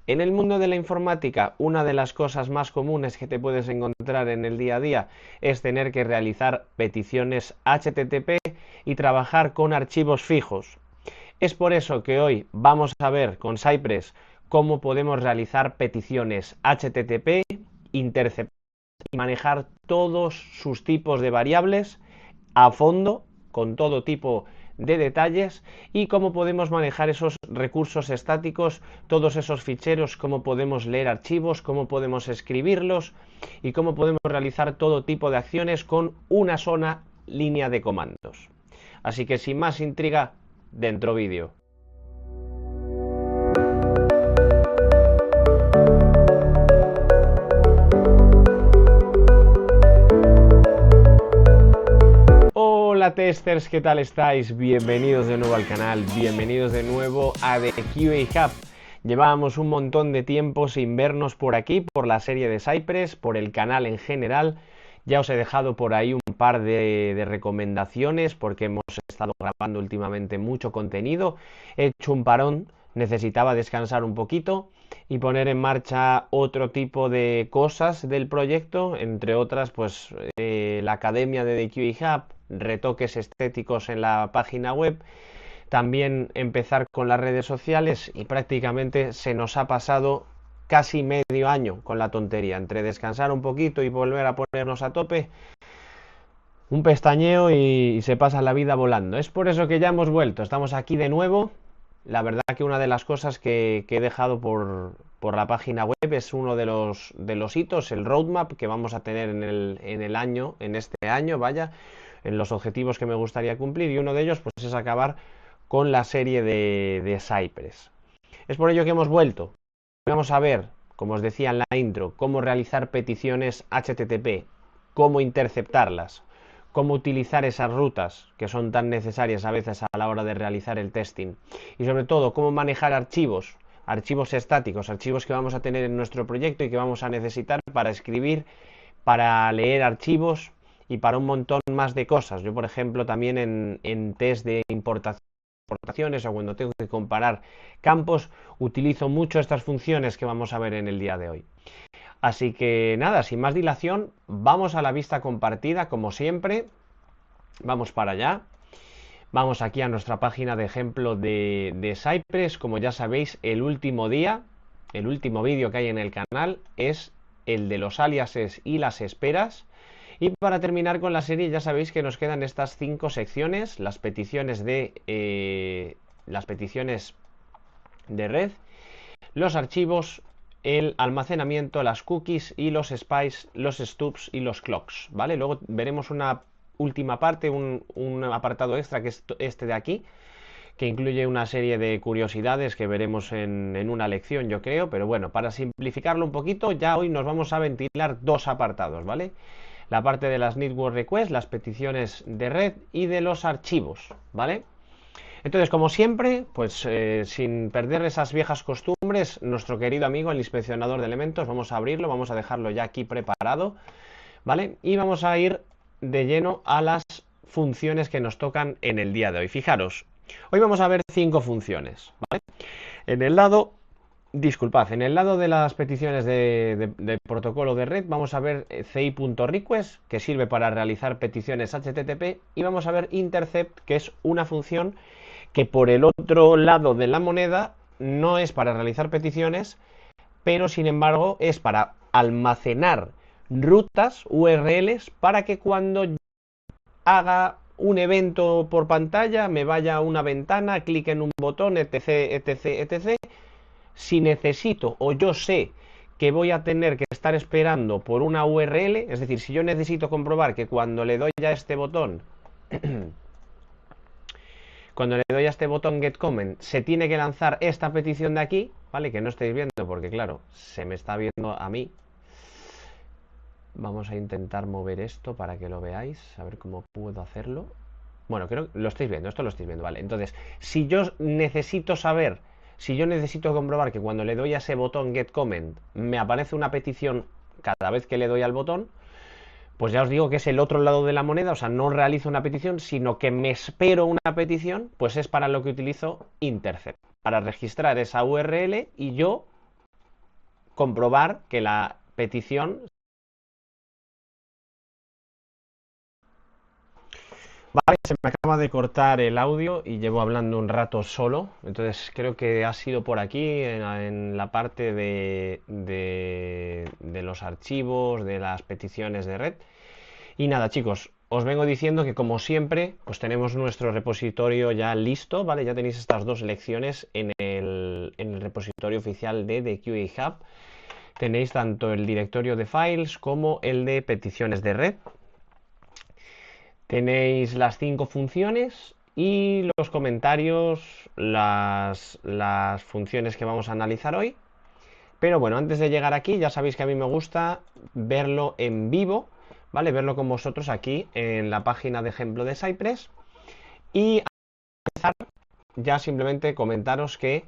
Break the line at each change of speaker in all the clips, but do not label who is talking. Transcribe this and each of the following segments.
En el mundo de la informática, una de las cosas más comunes que te puedes encontrar en el día a día es tener que realizar peticiones HTTP y trabajar con archivos fijos. Es por eso que hoy vamos a ver con Cypress cómo podemos realizar peticiones HTTP, interceptar y manejar todos sus tipos de variables a fondo, con todo tipo de detalles, y cómo podemos manejar esos recursos estáticos, todos esos ficheros, cómo podemos leer archivos, cómo podemos escribirlos y cómo podemos realizar todo tipo de acciones con una sola línea de comandos. Así que sin más intriga, dentro vídeo. Hola testers, ¿qué tal estáis? Bienvenidos de nuevo al canal, bienvenidos de nuevo a The QA Hub. Llevábamos un montón de tiempo sin vernos por aquí, por la serie de Cypress, por el canal en general. Ya os he dejado por ahí un par de recomendaciones porque hemos estado grabando últimamente mucho contenido. He hecho un parón, necesitaba descansar un poquito y poner en marcha otro tipo de cosas del proyecto, entre otras pues la academia de The QA Hub, retoques estéticos en la página web, también empezar con las redes sociales y prácticamente se nos ha pasado casi medio año con la tontería, entre descansar un poquito y volver a ponernos a tope, un pestañeo y se pasa la vida volando. Es por eso que ya hemos vuelto, estamos aquí de nuevo. La verdad que una de las cosas que he dejado por la página web es uno de los hitos, el roadmap que vamos a tener en el año, en este año, vaya, en los objetivos que me gustaría cumplir, y uno de ellos pues es acabar con la serie de Cypress. Es por ello que hemos vuelto. Vamos a ver, como os decía en la intro, cómo realizar peticiones HTTP, cómo interceptarlas, cómo utilizar esas rutas que son tan necesarias a veces a la hora de realizar el testing y sobre todo cómo manejar archivos, archivos estáticos, archivos que vamos a tener en nuestro proyecto y que vamos a necesitar para escribir, para leer archivos y para un montón más de cosas. Yo, por ejemplo, también en test de importaciones o cuando tengo que comparar campos, utilizo mucho estas funciones que vamos a ver en el día de hoy. Así que nada, sin más dilación, vamos a la vista compartida, como siempre. Vamos para allá. Vamos aquí a nuestra página de ejemplo de Cypress. Como ya sabéis, el último día, el último vídeo que hay en el canal es el de los aliases y las esperas. Y para terminar con la serie, ya sabéis que nos quedan estas 5 secciones, las peticiones de red, los archivos, el almacenamiento, las cookies y los spies, los stubs y los clocks, ¿vale? Luego veremos una última parte, un apartado extra que es este de aquí, que incluye una serie de curiosidades que veremos en una lección, yo creo, pero bueno, para simplificarlo un poquito, ya hoy nos vamos a ventilar dos apartados, ¿vale? La parte de las network requests, las peticiones de red y de los archivos, ¿vale? Entonces, como siempre, pues sin perder esas viejas costumbres, nuestro querido amigo, el inspeccionador de elementos, vamos a abrirlo, vamos a dejarlo ya aquí preparado, ¿vale? Y vamos a ir de lleno a las funciones que nos tocan en el día de hoy. Fijaros, hoy vamos a ver 5 funciones, ¿vale? En el lado, disculpad, en el lado de las peticiones de protocolo de red vamos a ver ci.request, que sirve para realizar peticiones HTTP, y vamos a ver intercept, que es una función que por el otro lado de la moneda no es para realizar peticiones, pero sin embargo es para almacenar rutas, URLs, para que cuando haga un evento por pantalla, me vaya a una ventana, clique en un botón, etc, etc, etc. Si necesito o yo sé que voy a tener que estar esperando por una URL, es decir, si yo necesito comprobar que cuando le doy a este botón cuando le doy a este botón get comment se tiene que lanzar esta petición de aquí, ¿vale? Que no estáis viendo porque claro, se me está viendo a mí. Vamos a intentar mover esto para que lo veáis, a ver cómo puedo hacerlo. Bueno, creo que lo estáis viendo, esto lo estáis viendo, ¿vale? Entonces, si yo necesito saber, si yo necesito comprobar que cuando le doy a ese botón get comment me aparece una petición cada vez que le doy al botón, pues ya os digo que es el otro lado de la moneda, o sea, no realizo una petición, sino que me espero una petición, pues es para lo que utilizo intercept, para registrar esa URL y yo comprobar que la petición... Vale, se me acaba de cortar el audio y llevo hablando un rato solo, entonces creo que ha sido por aquí, en la parte de los archivos, de las peticiones de red. Y nada, chicos, os vengo diciendo que como siempre, pues tenemos nuestro repositorio ya listo, ¿vale? Ya tenéis estas dos lecciones en el repositorio oficial de QA Hub. Tenéis tanto el directorio de files como el de peticiones de red. Tenéis las 5 funciones y los comentarios, las funciones que vamos a analizar hoy. Pero bueno, antes de llegar aquí, ya sabéis que a mí me gusta verlo en vivo, ¿vale? Verlo con vosotros aquí en la página de ejemplo de Cypress. Y a empezar, ya simplemente comentaros que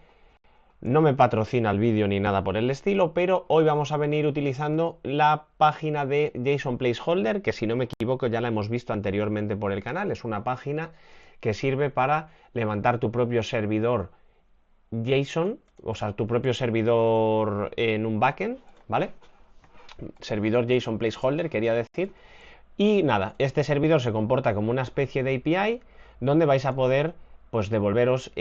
no me patrocina el vídeo ni nada por el estilo, pero hoy vamos a venir utilizando la página de JSON Placeholder, que si no me equivoco ya la hemos visto anteriormente por el canal. Es una página que sirve para levantar tu propio servidor JSON, o sea, tu propio servidor en un backend, ¿vale? Servidor JSON Placeholder, quería decir. Y nada, este servidor se comporta como una especie de API donde vais a poder, pues, devolveros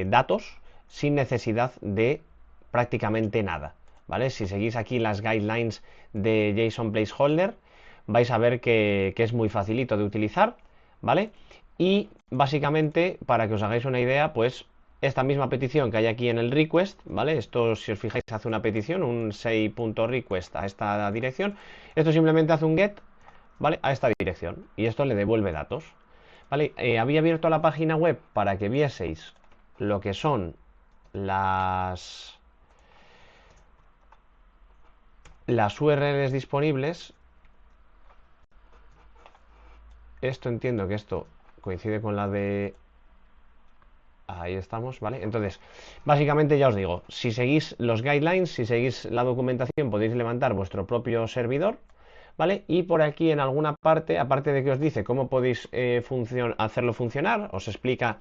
datos sin necesidad de prácticamente nada, ¿vale? Si seguís aquí las guidelines de JSON Placeholder, vais a ver que es muy facilito de utilizar, ¿vale? Y básicamente, para que os hagáis una idea, pues esta misma petición que hay aquí en el request, ¿vale? Esto, si os fijáis, hace una petición, un say.request a esta dirección. Esto simplemente hace un get, ¿vale? A esta dirección, y esto le devuelve datos, ¿vale? Había abierto la página web para que vieseis lo que son las URLs disponibles. Esto, entiendo que esto coincide con la de... Ahí estamos, ¿vale? Entonces, básicamente ya os digo, si seguís los guidelines, si seguís la documentación, podéis levantar vuestro propio servidor, ¿vale? Y por aquí en alguna parte, aparte de que os dice cómo podéis hacerlo funcionar, os explica,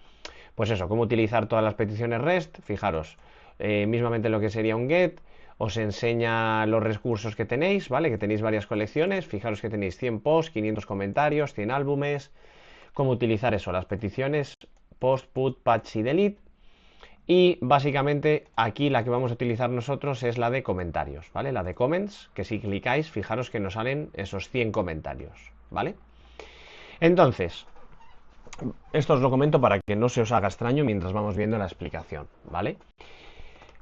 pues eso, cómo utilizar todas las peticiones REST. Fijaros, mismamente lo que sería un GET, os enseña los recursos que tenéis, ¿vale? Que tenéis varias colecciones. Fijaros que tenéis 100 posts, 500 comentarios, 100 álbumes, cómo utilizar eso, las peticiones post, put, patch y delete. Y básicamente aquí la que vamos a utilizar nosotros es la de comentarios, ¿vale? La de comments, que si clicáis, fijaros que nos salen esos 100 comentarios, ¿vale? Entonces, esto os lo comento para que no se os haga extraño mientras vamos viendo la explicación, ¿vale?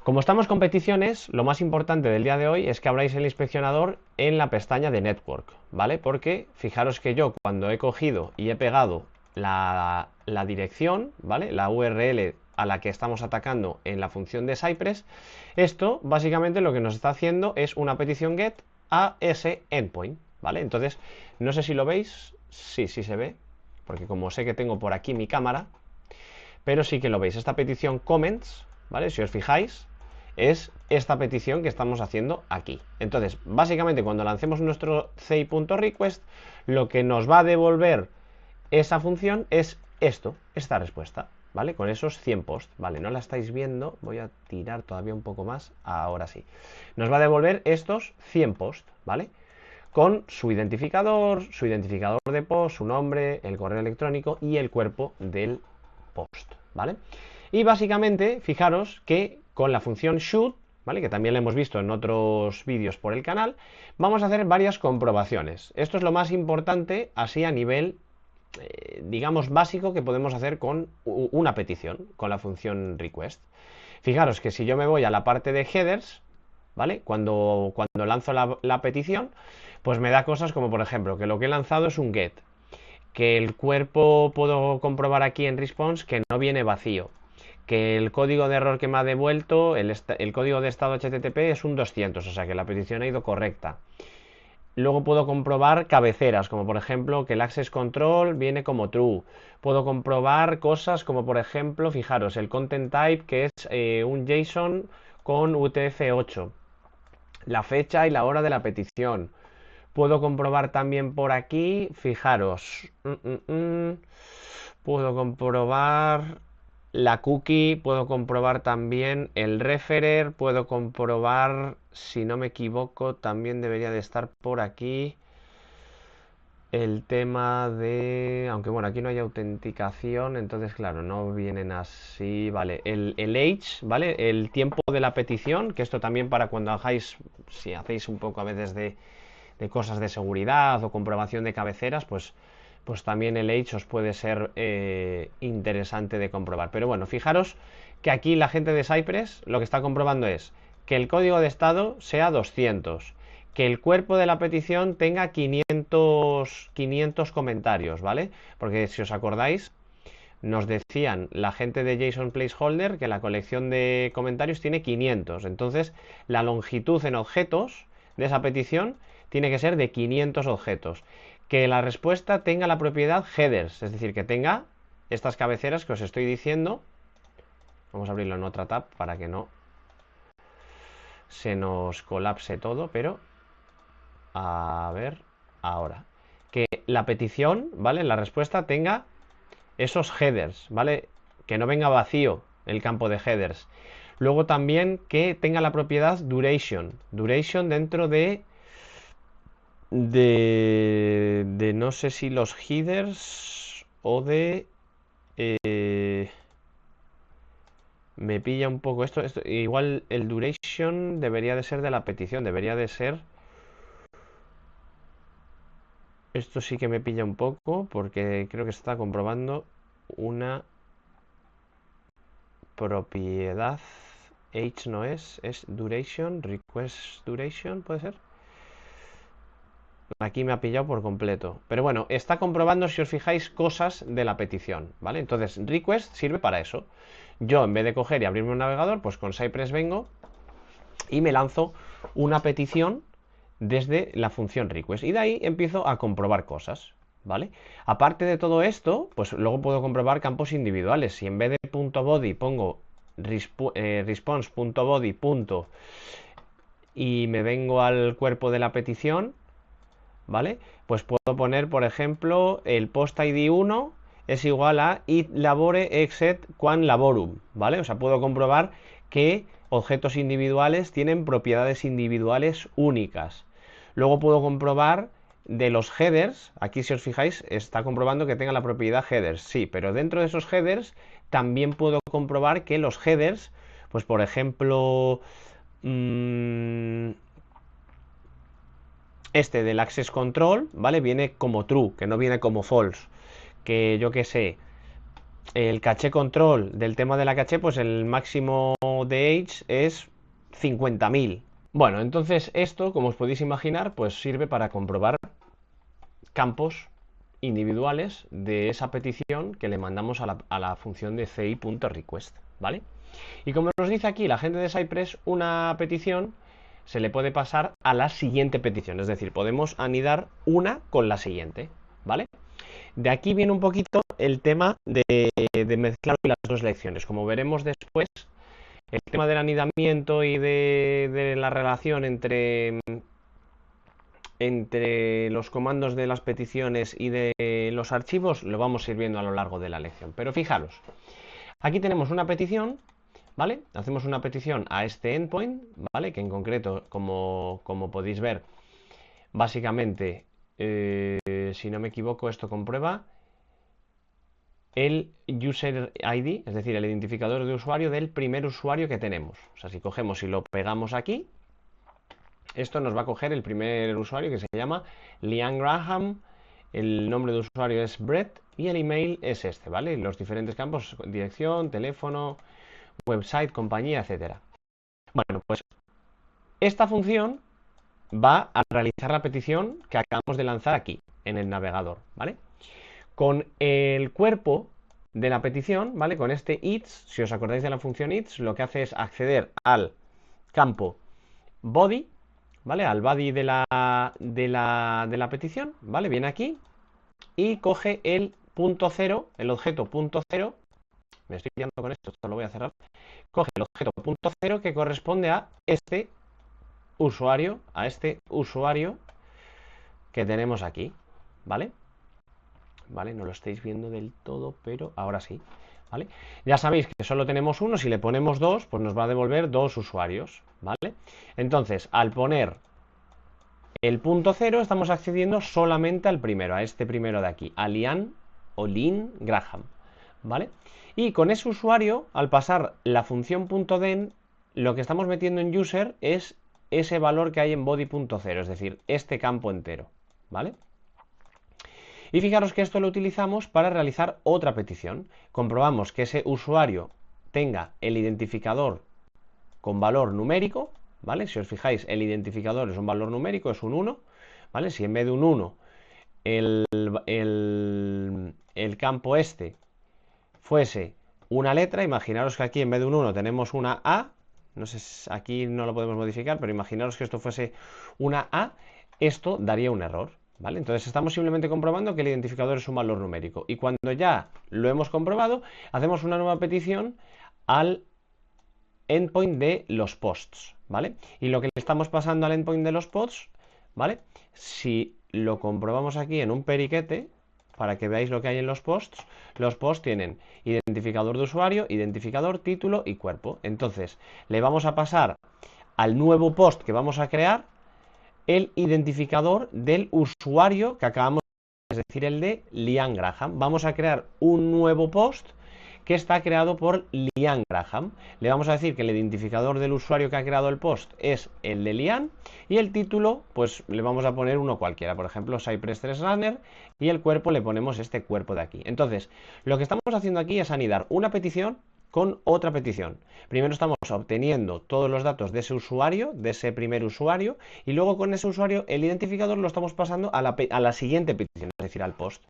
Como estamos con peticiones, lo más importante del día de hoy es que abráis el inspeccionador en la pestaña de Network, ¿vale? Porque fijaros que yo, cuando he cogido y he pegado la dirección, ¿vale? La URL a la que estamos atacando en la función de Cypress, esto básicamente lo que nos está haciendo es una petición GET a ese endpoint, ¿vale? Entonces, no sé si lo veis, sí se ve, porque como sé que tengo por aquí mi cámara, pero sí que lo veis, esta petición comments, ¿vale? Si os fijáis, es esta petición que estamos haciendo aquí. Entonces, básicamente cuando lancemos nuestro say.request, lo que nos va a devolver esa función es esto, esta respuesta, ¿vale? Con esos 100 posts, ¿vale? No la estáis viendo, voy a tirar todavía un poco más, ahora sí. Nos va a devolver estos 100 posts, ¿vale? Con su identificador de post, su nombre, el correo electrónico y el cuerpo del post, ¿vale? Y básicamente, fijaros que con la función should, ¿vale? Que también la hemos visto en otros vídeos por el canal, vamos a hacer varias comprobaciones. Esto es lo más importante, así a nivel, digamos, básico que podemos hacer con una petición, con la función request. Fijaros que si yo me voy a la parte de headers, ¿vale? Cuando lanzo la petición, pues me da cosas como, por ejemplo, que lo que he lanzado es un get, que el cuerpo puedo comprobar aquí en response que no viene vacío, que el código de error que me ha devuelto, el código de estado HTTP es un 200, o sea que la petición ha ido correcta. Luego puedo comprobar cabeceras, como por ejemplo que el access control viene como true. Puedo comprobar cosas como por ejemplo, fijaros, el content type que es un JSON con UTF-8, la fecha y la hora de la petición. Puedo comprobar también por aquí, fijaros, puedo comprobar la cookie, puedo comprobar también el referer, puedo comprobar, si no me equivoco, también debería de estar por aquí el tema de... Aunque bueno, aquí no hay autenticación, entonces claro, no vienen así, vale. El age, ¿vale? El tiempo de la petición, que esto también para cuando hagáis, si hacéis un poco a veces de cosas de seguridad o comprobación de cabeceras, pues también el age os puede ser interesante de comprobar. Pero bueno, fijaros que aquí la gente de Cypress lo que está comprobando es que el código de estado sea 200, que el cuerpo de la petición tenga 500 comentarios, ¿vale? Porque si os acordáis, nos decían la gente de JSON Placeholder que la colección de comentarios tiene 500. Entonces, la longitud en objetos de esa petición tiene que ser de 500 objetos. Que la respuesta tenga la propiedad headers, es decir, que tenga estas cabeceras que os estoy diciendo. Vamos a abrirlo en otra tab para que no se nos colapse todo, pero a ver, ahora. Que la petición, ¿vale? La respuesta tenga esos headers, ¿vale? Que no venga vacío el campo de headers. Luego también que tenga la propiedad duration. Duration dentro de no sé si los headers o de... me pilla un poco esto. Igual el duration debería de ser de la petición. Debería de ser... Esto sí que me pilla un poco porque creo que se está comprobando una propiedad. Age no es duration, request duration, ¿puede ser? Aquí me ha pillado por completo. Pero bueno, está comprobando, si os fijáis, cosas de la petición, ¿vale? Entonces, request sirve para eso. Yo, en vez de coger y abrirme un navegador, pues con Cypress vengo y me lanzo una petición desde la función request. Y de ahí empiezo a comprobar cosas, ¿vale? Aparte de todo esto, pues luego puedo comprobar campos individuales. Si en vez de .body pongo response.body. Y me vengo al cuerpo de la petición, ¿vale? Pues puedo poner, por ejemplo, el post ID 1 es igual a id labore exet quan laborum, ¿vale? O sea, puedo comprobar que objetos individuales tienen propiedades individuales únicas. Luego puedo comprobar de los headers, aquí si os fijáis está comprobando que tenga la propiedad headers, sí, pero dentro de esos headers también puedo comprobar que los headers, pues por ejemplo, este del access control, ¿vale? Viene como true, que no viene como false. Que yo que sé, el caché control del tema de la caché, pues el máximo de age es 50.000. Bueno, entonces esto, como os podéis imaginar, pues sirve para comprobar campos individuales de esa petición que le mandamos a la función de ci.request, ¿vale? Y como nos dice aquí la gente de Cypress, una petición se le puede pasar a la siguiente petición, es decir, podemos anidar una con la siguiente, ¿vale? De aquí viene un poquito el tema de mezclar las dos lecciones. Como veremos después, el tema del anidamiento y de la relación entre los comandos de las peticiones y de los archivos lo vamos a ir viendo a lo largo de la lección. Pero fijaros, aquí tenemos una petición, ¿vale? Hacemos una petición a este endpoint, ¿vale? Que en concreto, como podéis ver, básicamente, si no me equivoco, esto comprueba el user ID, es decir, el identificador de usuario del primer usuario que tenemos. O sea, si cogemos y lo pegamos aquí, esto nos va a coger el primer usuario, que se llama Liam Graham, el nombre de usuario es Brett y el email es este, ¿vale? Los diferentes campos, dirección, teléfono, website, compañía, etcétera. Bueno, pues esta función va a realizar la petición que acabamos de lanzar aquí, en el navegador, ¿vale? Con el cuerpo de la petición, ¿vale? Con este its, si os acordáis de la función its, lo que hace es acceder al campo body, ¿vale? Al body de la petición, ¿vale? Viene aquí y coge el punto cero, el objeto punto cero. Me estoy pillando con esto lo voy a cerrar. Coge el objeto punto cero que corresponde a este usuario, que tenemos aquí, ¿vale? ¿Vale? No lo estáis viendo del todo, pero ahora sí. ¿vale? Ya sabéis que solo tenemos uno, si le ponemos dos, pues nos va a devolver dos usuarios, ¿vale? Entonces, al poner el punto cero, estamos accediendo solamente al primero, a este primero de aquí, a Liam o Lynn Graham, ¿vale? Y con ese usuario, al pasar la función .den, lo que estamos metiendo en user es ese valor que hay en body.0, es decir, este campo entero, ¿vale? Y fijaros que esto lo utilizamos para realizar otra petición. Comprobamos que ese usuario tenga el identificador con valor numérico, ¿vale? Si os fijáis, el identificador es un valor numérico, es un 1, ¿vale? Si en vez de un 1 el campo este fuese una letra, imaginaros que aquí en vez de un 1 tenemos una A, no sé, aquí no lo podemos modificar, pero imaginaros que esto fuese una A, esto daría un error, ¿vale? Entonces estamos simplemente comprobando que el identificador es un valor numérico. Y cuando ya lo hemos comprobado, hacemos una nueva petición al endpoint de los posts, ¿vale? Y lo que le estamos pasando al endpoint de los posts, ¿vale? Si lo comprobamos aquí en un periquete, para que veáis lo que hay en los posts tienen identificador de usuario, identificador, título y cuerpo. Entonces, le vamos a pasar al nuevo post que vamos a crear el identificador del usuario que acabamos de, es decir, el de Liam Graham. Vamos a crear un nuevo post que está creado por Liam Graham. Le vamos a decir que el identificador del usuario que ha creado el post es el de Liam y el título, pues le vamos a poner uno cualquiera, por ejemplo, Cypress 3 Runner, y el cuerpo le ponemos este cuerpo de aquí. Entonces, lo que estamos haciendo aquí es anidar una petición con otra petición. Primero estamos obteniendo todos los datos de ese usuario, de ese primer usuario, y luego con ese usuario el identificador lo estamos pasando a la siguiente petición, es decir, al post.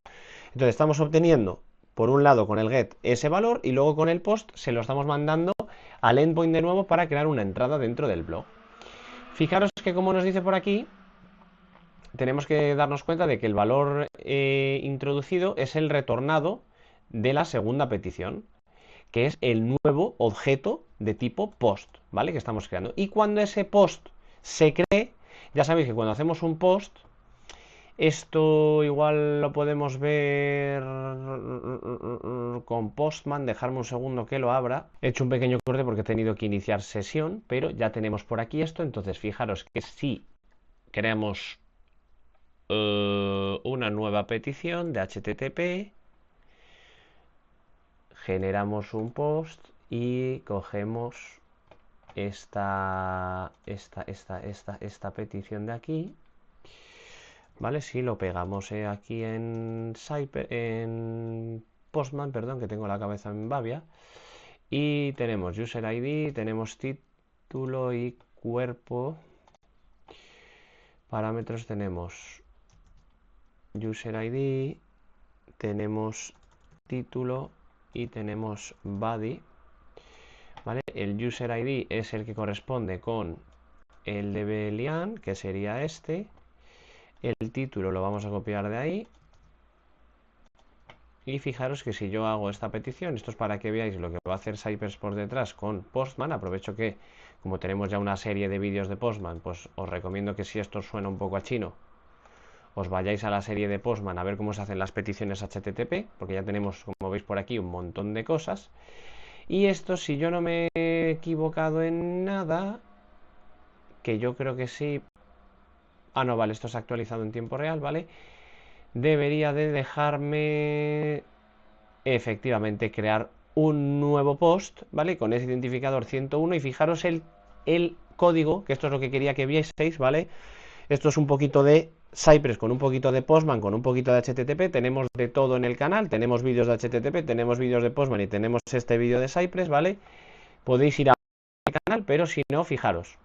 Entonces estamos obteniendo por un lado con el get ese valor y luego con el post se lo estamos mandando al endpoint de nuevo para crear una entrada dentro del blog. Fijaros que como nos dice por aquí, tenemos que darnos cuenta de que el valor introducido es el retornado de la segunda petición, que es el nuevo objeto de tipo post, ¿vale? Que estamos creando. Y cuando ese post se cree, ya sabéis que cuando hacemos un post, esto igual lo podemos ver con Postman, dejarme un segundo que lo abra. He hecho un pequeño corte porque he tenido que iniciar sesión, pero ya tenemos por aquí esto. Entonces fijaros que si creamos una nueva petición de HTTP, generamos un post y cogemos esta petición de aquí. ¿Vale? Si lo pegamos aquí en Postman, perdón, que tengo la cabeza en Bavia, y tenemos user ID, tenemos título y cuerpo. Parámetros tenemos user ID, tenemos título y tenemos body. ¿Vale? El user ID es el que corresponde con el de Liam, que sería este. El título lo vamos a copiar de ahí. Y fijaros que si yo hago esta petición, esto es para que veáis lo que va a hacer Cypress por detrás con Postman. Aprovecho que, como tenemos ya una serie de vídeos de Postman, pues os recomiendo que si esto suena un poco a chino, os vayáis a la serie de Postman a ver cómo se hacen las peticiones HTTP, porque ya tenemos, como veis por aquí, un montón de cosas. Y esto, si yo no me he equivocado en nada, que yo creo que sí. Ah, no, vale, esto se ha actualizado en tiempo real, ¿vale? Debería de dejarme efectivamente crear un nuevo post, ¿vale? Con ese identificador 101 y fijaros el código, que esto es lo que quería que vieseis, ¿vale? Esto es un poquito de Cypress con un poquito de Postman, con un poquito de HTTP. Tenemos de todo en el canal, tenemos vídeos de HTTP, tenemos vídeos de Postman y tenemos este vídeo de Cypress, ¿vale? Podéis ir al canal, pero si no, fijaros.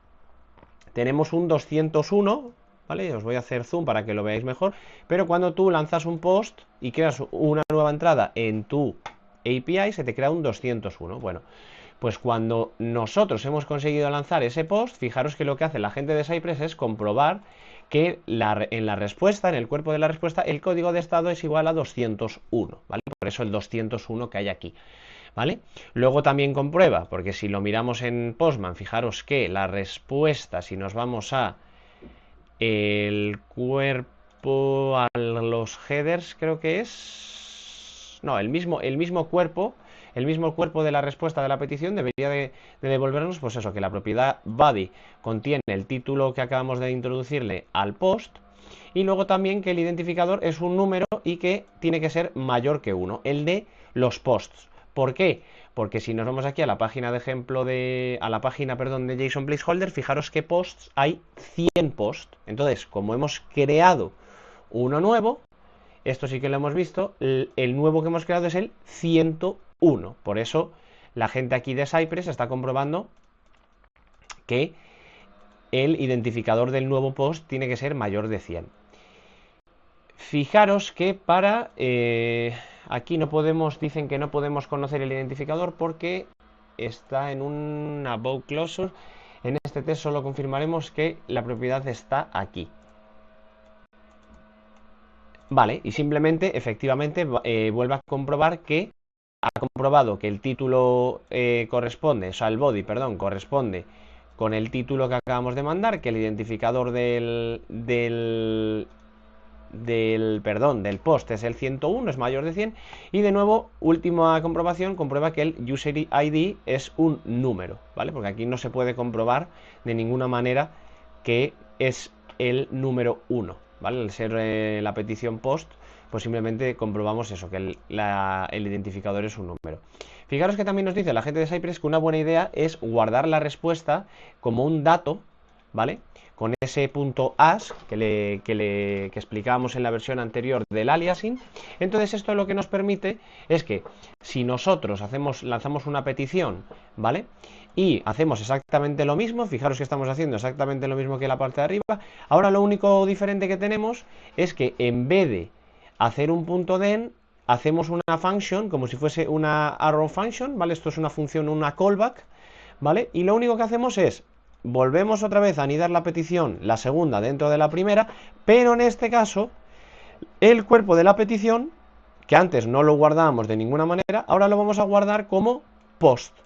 Tenemos un 201, ¿vale? Os voy a hacer zoom para que lo veáis mejor. Pero cuando tú lanzas un post y creas una nueva entrada en tu API, se te crea un 201. Bueno, pues cuando nosotros hemos conseguido lanzar ese post, fijaros que lo que hace la gente de Cypress es comprobar que en la respuesta, en el cuerpo de la respuesta, el código de estado es igual a 201, ¿vale? Por eso el 201 que hay aquí, ¿vale? Luego también comprueba, porque si lo miramos en Postman, fijaros que la respuesta, si nos vamos a el cuerpo, a los headers, creo que es... No, el mismo cuerpo el mismo cuerpo de la respuesta de la petición debería de devolvernos, pues eso, que la propiedad body contiene el título que acabamos de introducirle al post, y luego también que el identificador es un número y que tiene que ser mayor que 1, el de los posts. ¿Por qué? Porque si nos vamos aquí a la página de ejemplo a la página, perdón, de JSON Placeholder, fijaros que posts hay 100 posts. Entonces, como hemos creado uno nuevo, esto sí que lo hemos visto, el nuevo que hemos creado es el 101. Por eso la gente aquí de Cypress está comprobando que el identificador del nuevo post tiene que ser mayor de 100. Fijaros que aquí no podemos, dicen que no podemos conocer el identificador porque está en un above clause. En este test solo confirmaremos que la propiedad está aquí. Vale, y simplemente, efectivamente, vuelve a comprobar que ha comprobado que el título corresponde, o sea, el body, perdón, corresponde con el título que acabamos de mandar, que el identificador del post es el 101, es mayor de 100, y de nuevo, última comprobación, comprueba que el user ID es un número, ¿vale? Porque aquí no se puede comprobar de ninguna manera que es el número 1, ¿vale? Al ser la petición post, pues simplemente comprobamos eso, que el identificador es un número. Fijaros que también nos dice la gente de Cypress que una buena idea es guardar la respuesta como un dato, ¿vale? Con ese punto as que explicábamos en la versión anterior del aliasing. Entonces esto lo que nos permite es que si nosotros lanzamos una petición, ¿vale? Y hacemos exactamente lo mismo, fijaros que estamos haciendo exactamente lo mismo que la parte de arriba. Ahora lo único diferente que tenemos es que en vez de hacer un punto den, hacemos una function como si fuese una arrow function, ¿vale? Esto es una función, una callback, ¿vale? Y lo único que hacemos es volvemos otra vez a anidar la petición, la segunda dentro de la primera, pero en este caso el cuerpo de la petición, que antes no lo guardábamos de ninguna manera, ahora lo vamos a guardar como post,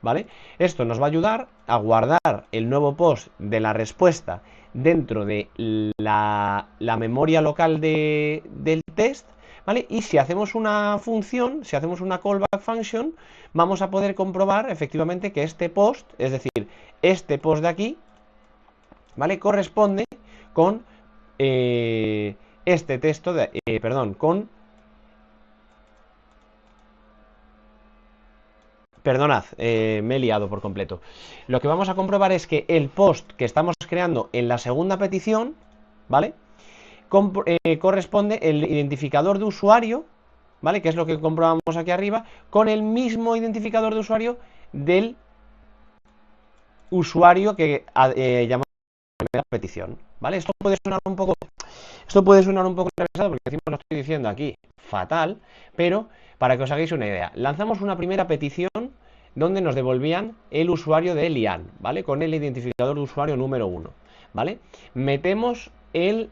¿vale? Esto nos va a ayudar a guardar el nuevo post de la respuesta dentro de la memoria local del test, ¿vale? Y si hacemos una función, si hacemos una callback function, vamos a poder comprobar efectivamente que este post, es decir, este post de aquí, ¿vale? Corresponde con este texto, con... Perdonad, me he liado por completo. Lo que vamos a comprobar es que el post que estamos creando en la segunda petición, ¿vale? Corresponde el identificador de usuario, ¿vale? Que es lo que comprobamos aquí arriba, con el mismo identificador de usuario del usuario que llamamos la petición, ¿vale? Esto puede sonar un poco enrevesado porque encima lo estoy diciendo aquí fatal, pero para que os hagáis una idea, lanzamos una primera petición donde nos devolvían el usuario de Lian, ¿vale? Con el identificador de usuario número 1, ¿vale? Metemos el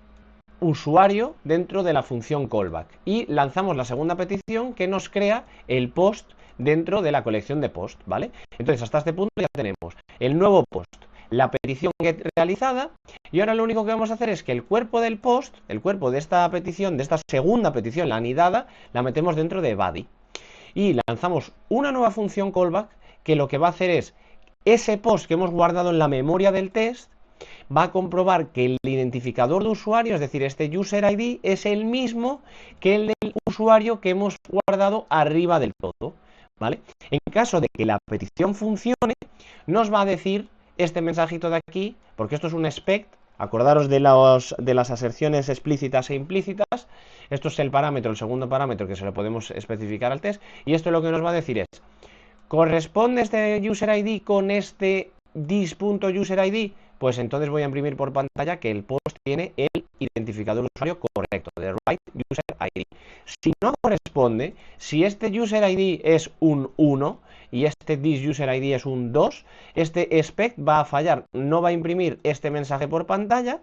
usuario dentro de la función callback y lanzamos la segunda petición que nos crea el post dentro de la colección de post, ¿vale? Entonces hasta este punto ya tenemos el nuevo post, la petición get realizada, y ahora lo único que vamos a hacer es que el cuerpo del post, el cuerpo de esta petición, de esta segunda petición, la anidada, la metemos dentro de body y lanzamos una nueva función callback que lo que va a hacer es ese post que hemos guardado en la memoria del test va a comprobar que el identificador de usuario, es decir, este user ID, es el mismo que el del usuario que hemos guardado arriba del todo, ¿vale? En caso de que la petición funcione, nos va a decir este mensajito de aquí, porque esto es un expect, acordaros de las aserciones explícitas e implícitas, esto es el parámetro, el segundo parámetro que se lo podemos especificar al test, y esto lo que nos va a decir es, ¿corresponde este user ID con este this.userid? Pues entonces voy a imprimir por pantalla que el post tiene el identificador de usuario correcto, de right user ID. Si no corresponde, si este user ID es un 1 y este this user ID es un 2, este expect va a fallar, no va a imprimir este mensaje por pantalla,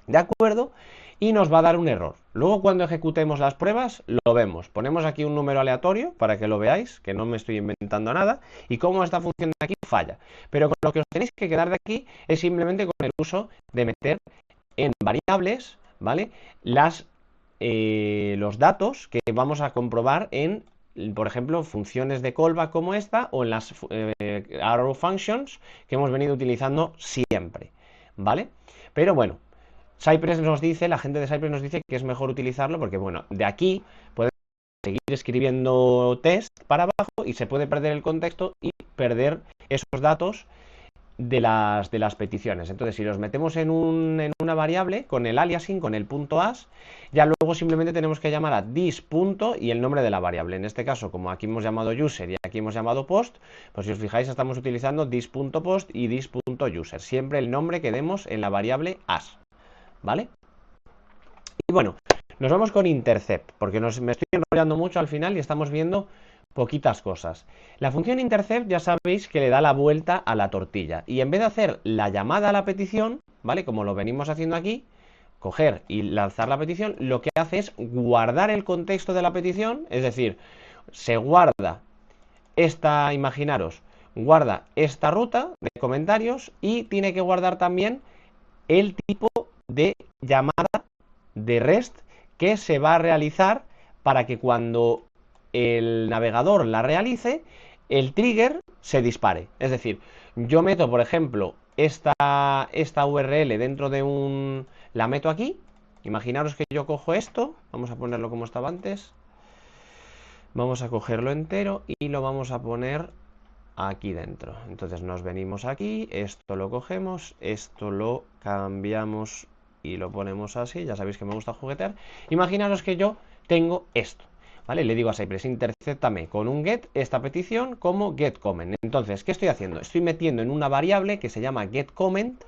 ¿de acuerdo? Y nos va a dar un error. Luego cuando ejecutemos las pruebas lo vemos. Ponemos aquí un número aleatorio para que lo veáis, que no me estoy inventando nada, y cómo esta función de aquí falla. Pero con lo que os tenéis que quedar de aquí es simplemente con el uso de meter en variables, ¿vale? Los datos que vamos a comprobar en por ejemplo, funciones de callback como esta o en las arrow functions que hemos venido utilizando siempre, ¿vale? Pero bueno, Cypress nos dice, la gente de Cypress nos dice que es mejor utilizarlo porque, bueno, de aquí podemos seguir escribiendo test para abajo y se puede perder el contexto y perder esos datos de las peticiones. Entonces, si los metemos en una variable con el aliasing, con el .as, ya luego simplemente tenemos que llamar a this punto y el nombre de la variable. En este caso, como aquí hemos llamado user y aquí hemos llamado post, pues si os fijáis estamos utilizando this.post y this.user. Siempre el nombre que demos en la variable as, ¿vale? Y bueno, nos vamos con intercept, porque me estoy enrollando mucho al final y estamos viendo poquitas cosas. La función intercept ya sabéis que le da la vuelta a la tortilla y en vez de hacer la llamada a la petición, ¿vale? Como lo venimos haciendo aquí, coger y lanzar la petición, lo que hace es guardar el contexto de la petición, es decir, se guarda esta, imaginaros, guarda esta ruta de comentarios y tiene que guardar también el tipo de llamada de REST que se va a realizar para que cuando el navegador la realice, el trigger se dispare. Es decir, yo meto, por ejemplo, esta URL dentro de un... La meto aquí. Imaginaros que yo cojo esto. Vamos a ponerlo como estaba antes. Vamos a cogerlo entero y lo vamos a poner aquí dentro. Entonces nos venimos aquí, esto lo cogemos, esto lo cambiamos y lo ponemos así. Ya sabéis que me gusta juguetear. Imaginaros que yo tengo esto. ¿Vale? Le digo a Cypress, intercéptame con un get esta petición como getComment. Entonces, ¿qué estoy haciendo? Estoy metiendo en una variable que se llama getComment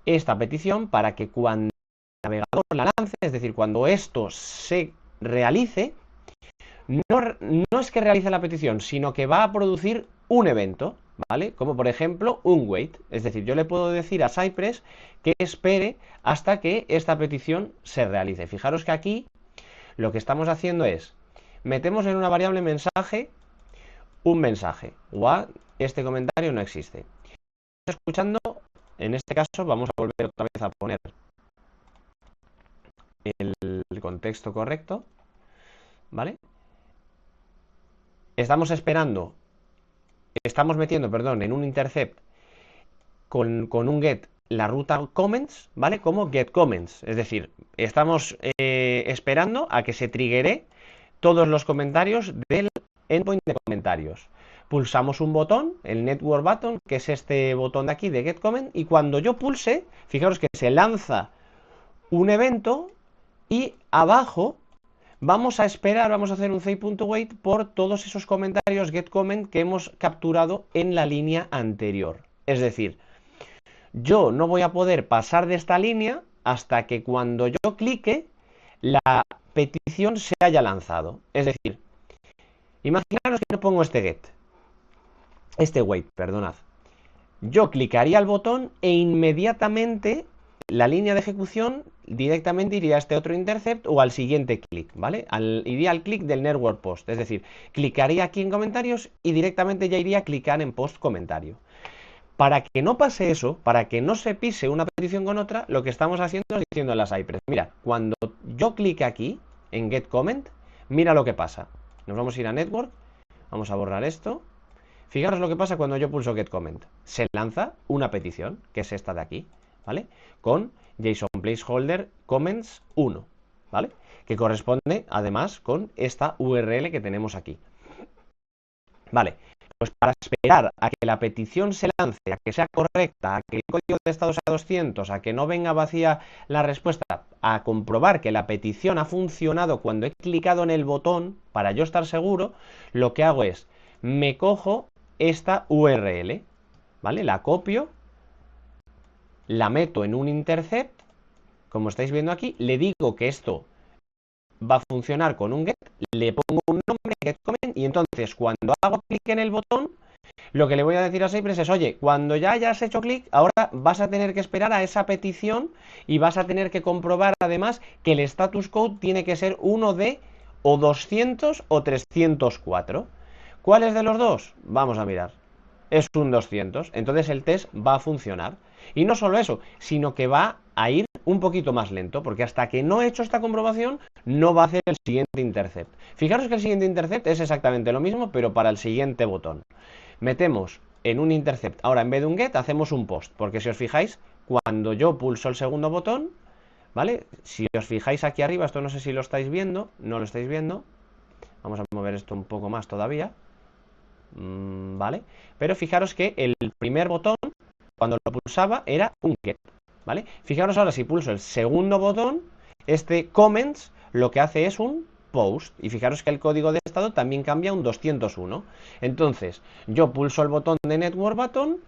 esta petición para que cuando el navegador la lance, es decir, cuando esto se realice, no es que realice la petición, sino que va a producir un evento, ¿vale? Como por ejemplo un wait. Es decir, yo le puedo decir a Cypress que espere hasta que esta petición se realice. Fijaros que aquí lo que estamos haciendo es, metemos en una variable mensaje un mensaje. Este comentario no existe. Escuchando, en este caso vamos a volver otra vez a poner el contexto correcto, ¿vale? Estamos esperando, estamos metiendo, perdón, en un intercept con un get la ruta comments, ¿vale? Como get comments, es decir, estamos esperando a que se triggere todos los comentarios del endpoint de comentarios. Pulsamos un botón, el network button, que es este botón de aquí de get comment, y cuando yo pulse, fijaros que se lanza un evento y abajo vamos a esperar, vamos a hacer un say.wait por todos esos comentarios get comment que hemos capturado en la línea anterior. Es decir, yo no voy a poder pasar de esta línea hasta que cuando yo clique la petición se haya lanzado. Es decir, imaginaros que yo pongo este wait, perdonad. Yo clicaría al botón e inmediatamente la línea de ejecución directamente iría a este otro intercept o al siguiente clic, ¿vale? Iría al clic del network post, es decir, clicaría aquí en comentarios y directamente ya iría a clicar en post comentario. Para que no pase eso, para que no se pise una petición con otra, lo que estamos haciendo es diciendo a las Cypress, mira, cuando yo clique aquí en get comment, mira lo que pasa. Nos vamos a ir a network, vamos a borrar esto. Fijaros lo que pasa cuando yo pulso get comment. Se lanza una petición, que es esta de aquí, ¿vale? Con JSON placeholder comments 1, ¿vale? Que corresponde además con esta URL que tenemos aquí. Vale, pues para esperar a que la petición se lance, a que sea correcta, a que el código de estado sea 200, a que no venga vacía la respuesta, a comprobar que la petición ha funcionado cuando he clicado en el botón, para yo estar seguro, lo que hago es, me cojo esta URL, ¿vale? La copio, la meto en un intercept, como estáis viendo aquí, le digo que esto va a funcionar con un get, le pongo un nombre, getComment, y entonces cuando hago clic en el botón, lo que le voy a decir a Cypress es, oye, cuando ya hayas hecho clic, ahora vas a tener que esperar a esa petición y vas a tener que comprobar además que el status code tiene que ser uno de o 200 o 304. ¿Cuál es de los dos? Vamos a mirar. Es un 200, entonces el test va a funcionar. Y no solo eso, sino que va a ir un poquito más lento, porque hasta que no he hecho esta comprobación, no va a hacer el siguiente intercept. Fijaros que el siguiente intercept es exactamente lo mismo, pero para el siguiente botón. Metemos en un intercept, ahora en vez de un get, hacemos un post, porque si os fijáis, cuando yo pulso el segundo botón, ¿vale? Si os fijáis aquí arriba, esto no sé si lo estáis viendo, no lo estáis viendo, vamos a mover esto un poco más todavía, ¿vale? Pero fijaros que el primer botón, cuando lo pulsaba, era un get, ¿vale? Fijaros ahora si pulso el segundo botón, este comments lo que hace es un post, y fijaros que el código de estado también cambia a un 201. Entonces, yo pulso el botón de network button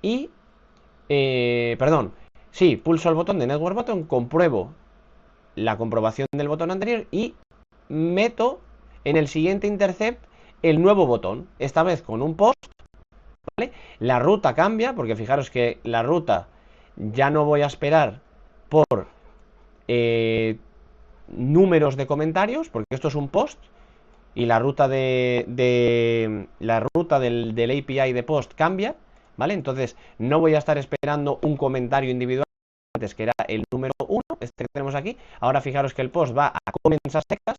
y, perdón, sí, pulso el botón de network button, compruebo la comprobación del botón anterior y meto en el siguiente intercept el nuevo botón, esta vez con un post, ¿vale? La ruta cambia, porque fijaros que la ruta ya no voy a esperar por números de comentarios, porque esto es un post, y la ruta la ruta del API de post cambia, ¿vale? Entonces no voy a estar esperando un comentario individual antes, que era el número 1, este que tenemos aquí. Ahora fijaros que el post va a comments a secas,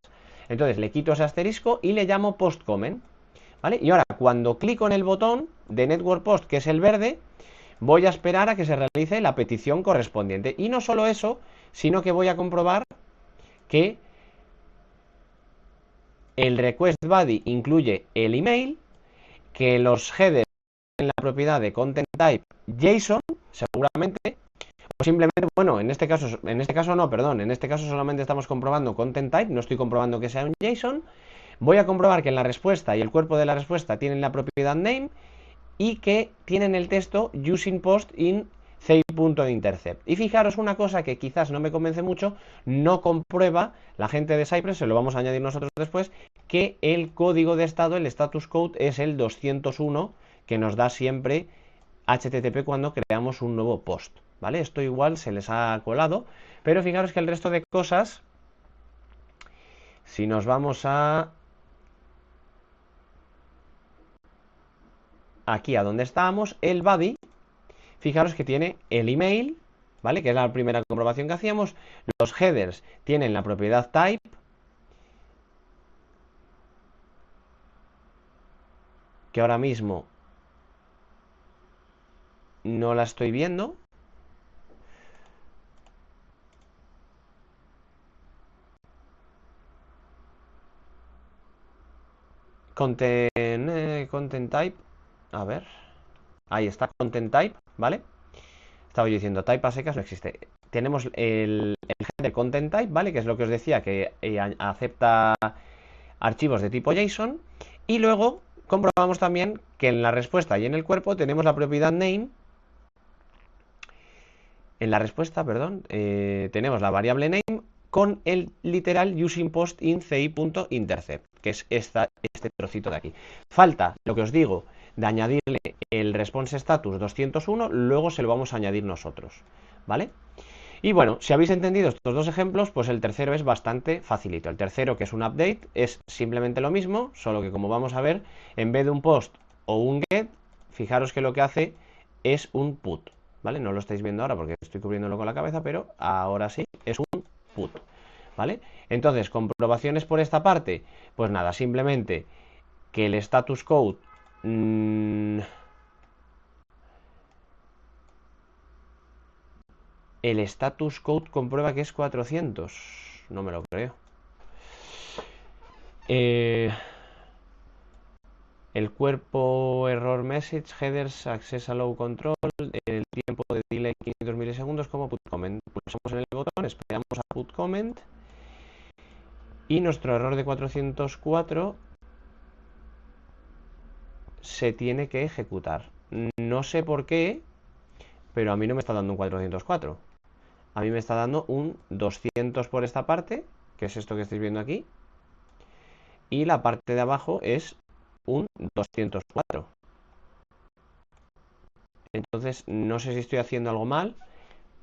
entonces le quito ese asterisco y le llamo post comment, ¿vale? Y ahora cuando clico en el botón de network post, que es el verde, voy a esperar a que se realice la petición correspondiente. Y no solo eso, sino que voy a comprobar que el request body incluye el email, que los headers en la propiedad de content type JSON, seguramente, o simplemente, bueno, en este caso no, perdón, en este caso solamente estamos comprobando content type, no estoy comprobando que sea un JSON. Voy a comprobar que en la respuesta y el cuerpo de la respuesta tienen la propiedad name y que tienen el texto using post in c.intercept. Y fijaros una cosa que quizás no me convence mucho, no comprueba la gente de Cypress, se lo vamos a añadir nosotros después, que el código de estado, el status code, es el 201 que nos da siempre HTTP cuando creamos un nuevo post, ¿vale? Esto igual se les ha colado, pero fijaros que el resto de cosas, si nos vamos a aquí a donde estábamos, el body, fijaros que tiene el email, ¿vale? Que es la primera comprobación que hacíamos. Los headers tienen la propiedad type, que ahora mismo no la estoy viendo. Content type, a ver, ahí está, content type, ¿vale? Estaba yo diciendo type a secas no existe. Tenemos el header content type, ¿vale? Que es lo que os decía, que acepta archivos de tipo JSON. Y luego comprobamos también que en la respuesta y en el cuerpo tenemos la propiedad name. En la respuesta, perdón, tenemos la variable name con el literal using post in ci.intercept, que es este trocito de aquí. Falta, lo que os digo, de añadirle el response status 201, luego se lo vamos a añadir nosotros, ¿vale? Y bueno, si habéis entendido estos dos ejemplos, pues el tercero es bastante facilito. El tercero, que es un update, es simplemente lo mismo, solo que como vamos a ver, en vez de un post o un get, fijaros que lo que hace es un put, ¿vale? No lo estáis viendo ahora porque estoy cubriéndolo con la cabeza, pero ahora sí, es un put, ¿vale? Entonces, comprobaciones por esta parte, pues nada, simplemente que el status code... el status code comprueba que es 400. No me lo creo. El cuerpo error message, headers, access allow control, el tiempo de delay 500 milisegundos como put comment. Pulsamos en el botón, esperamos a put comment y nuestro error de 404 se tiene que ejecutar. No sé por qué, pero a mí no me está dando un 404. A mí me está dando un 200 por esta parte, que es esto que estáis viendo aquí, y la parte de abajo es un 204. Entonces, no sé si estoy haciendo algo mal,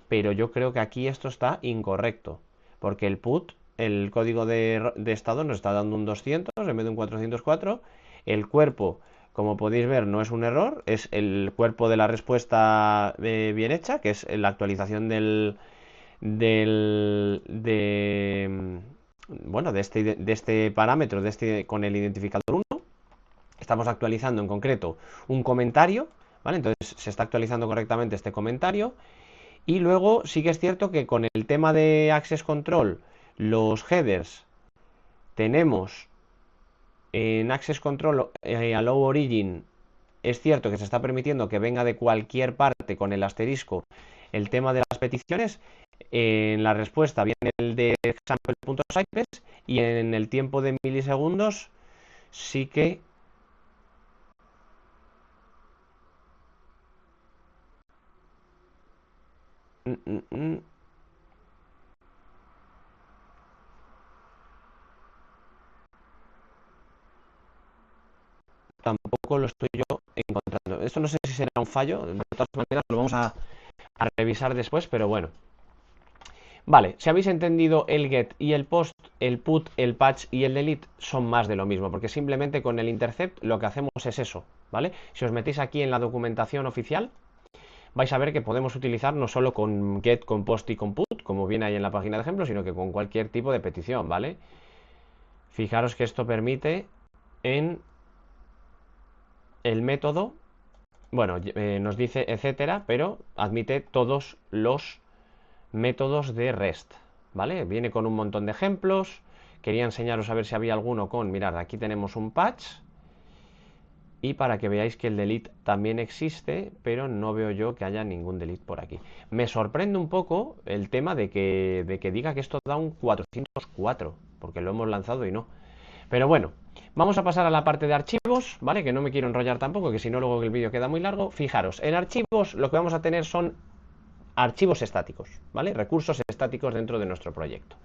pero yo creo que aquí esto está incorrecto, porque el put, el código de estado, nos está dando un 200 en vez de un 404. El cuerpo, como podéis ver, no es un error, es el cuerpo de la respuesta bien hecha, que es la actualización bueno, de este parámetro, con el identificador 1, estamos actualizando en concreto un comentario, ¿vale? Entonces se está actualizando correctamente este comentario. Y luego sí que es cierto que con el tema de Access Control, los headers, tenemos en Access Control Allow Origin, es cierto que se está permitiendo que venga de cualquier parte con el asterisco el tema de las peticiones. En la respuesta viene el de example.cypress y en el tiempo de milisegundos sí que tampoco lo estoy yo encontrando. Esto no sé si será un fallo, de todas maneras lo vamos a revisar después, pero bueno. Vale, si habéis entendido el get y el post, el put, el patch y el delete son más de lo mismo, porque simplemente con el intercept lo que hacemos es eso, ¿vale? Si os metéis aquí en la documentación oficial, vais a ver que podemos utilizar no solo con get, con post y con put, como viene ahí en la página de ejemplo, sino que con cualquier tipo de petición, ¿vale? Fijaros que esto permite en el método, bueno, nos dice etcétera, pero admite todos los métodos de REST, ¿vale? Viene con un montón de ejemplos. Quería enseñaros a ver si había alguno con, mirad, aquí tenemos un patch. Y para que veáis que el delete también existe, pero no veo yo que haya ningún delete por aquí. Me sorprende un poco el tema de que diga que esto da un 404, porque lo hemos lanzado y no. Pero bueno, vamos a pasar a la parte de archivos, ¿vale? Que no me quiero enrollar tampoco, que si no luego el vídeo queda muy largo. Fijaros, en archivos lo que vamos a tener son archivos estáticos, ¿vale? Recursos estáticos dentro de nuestro proyecto,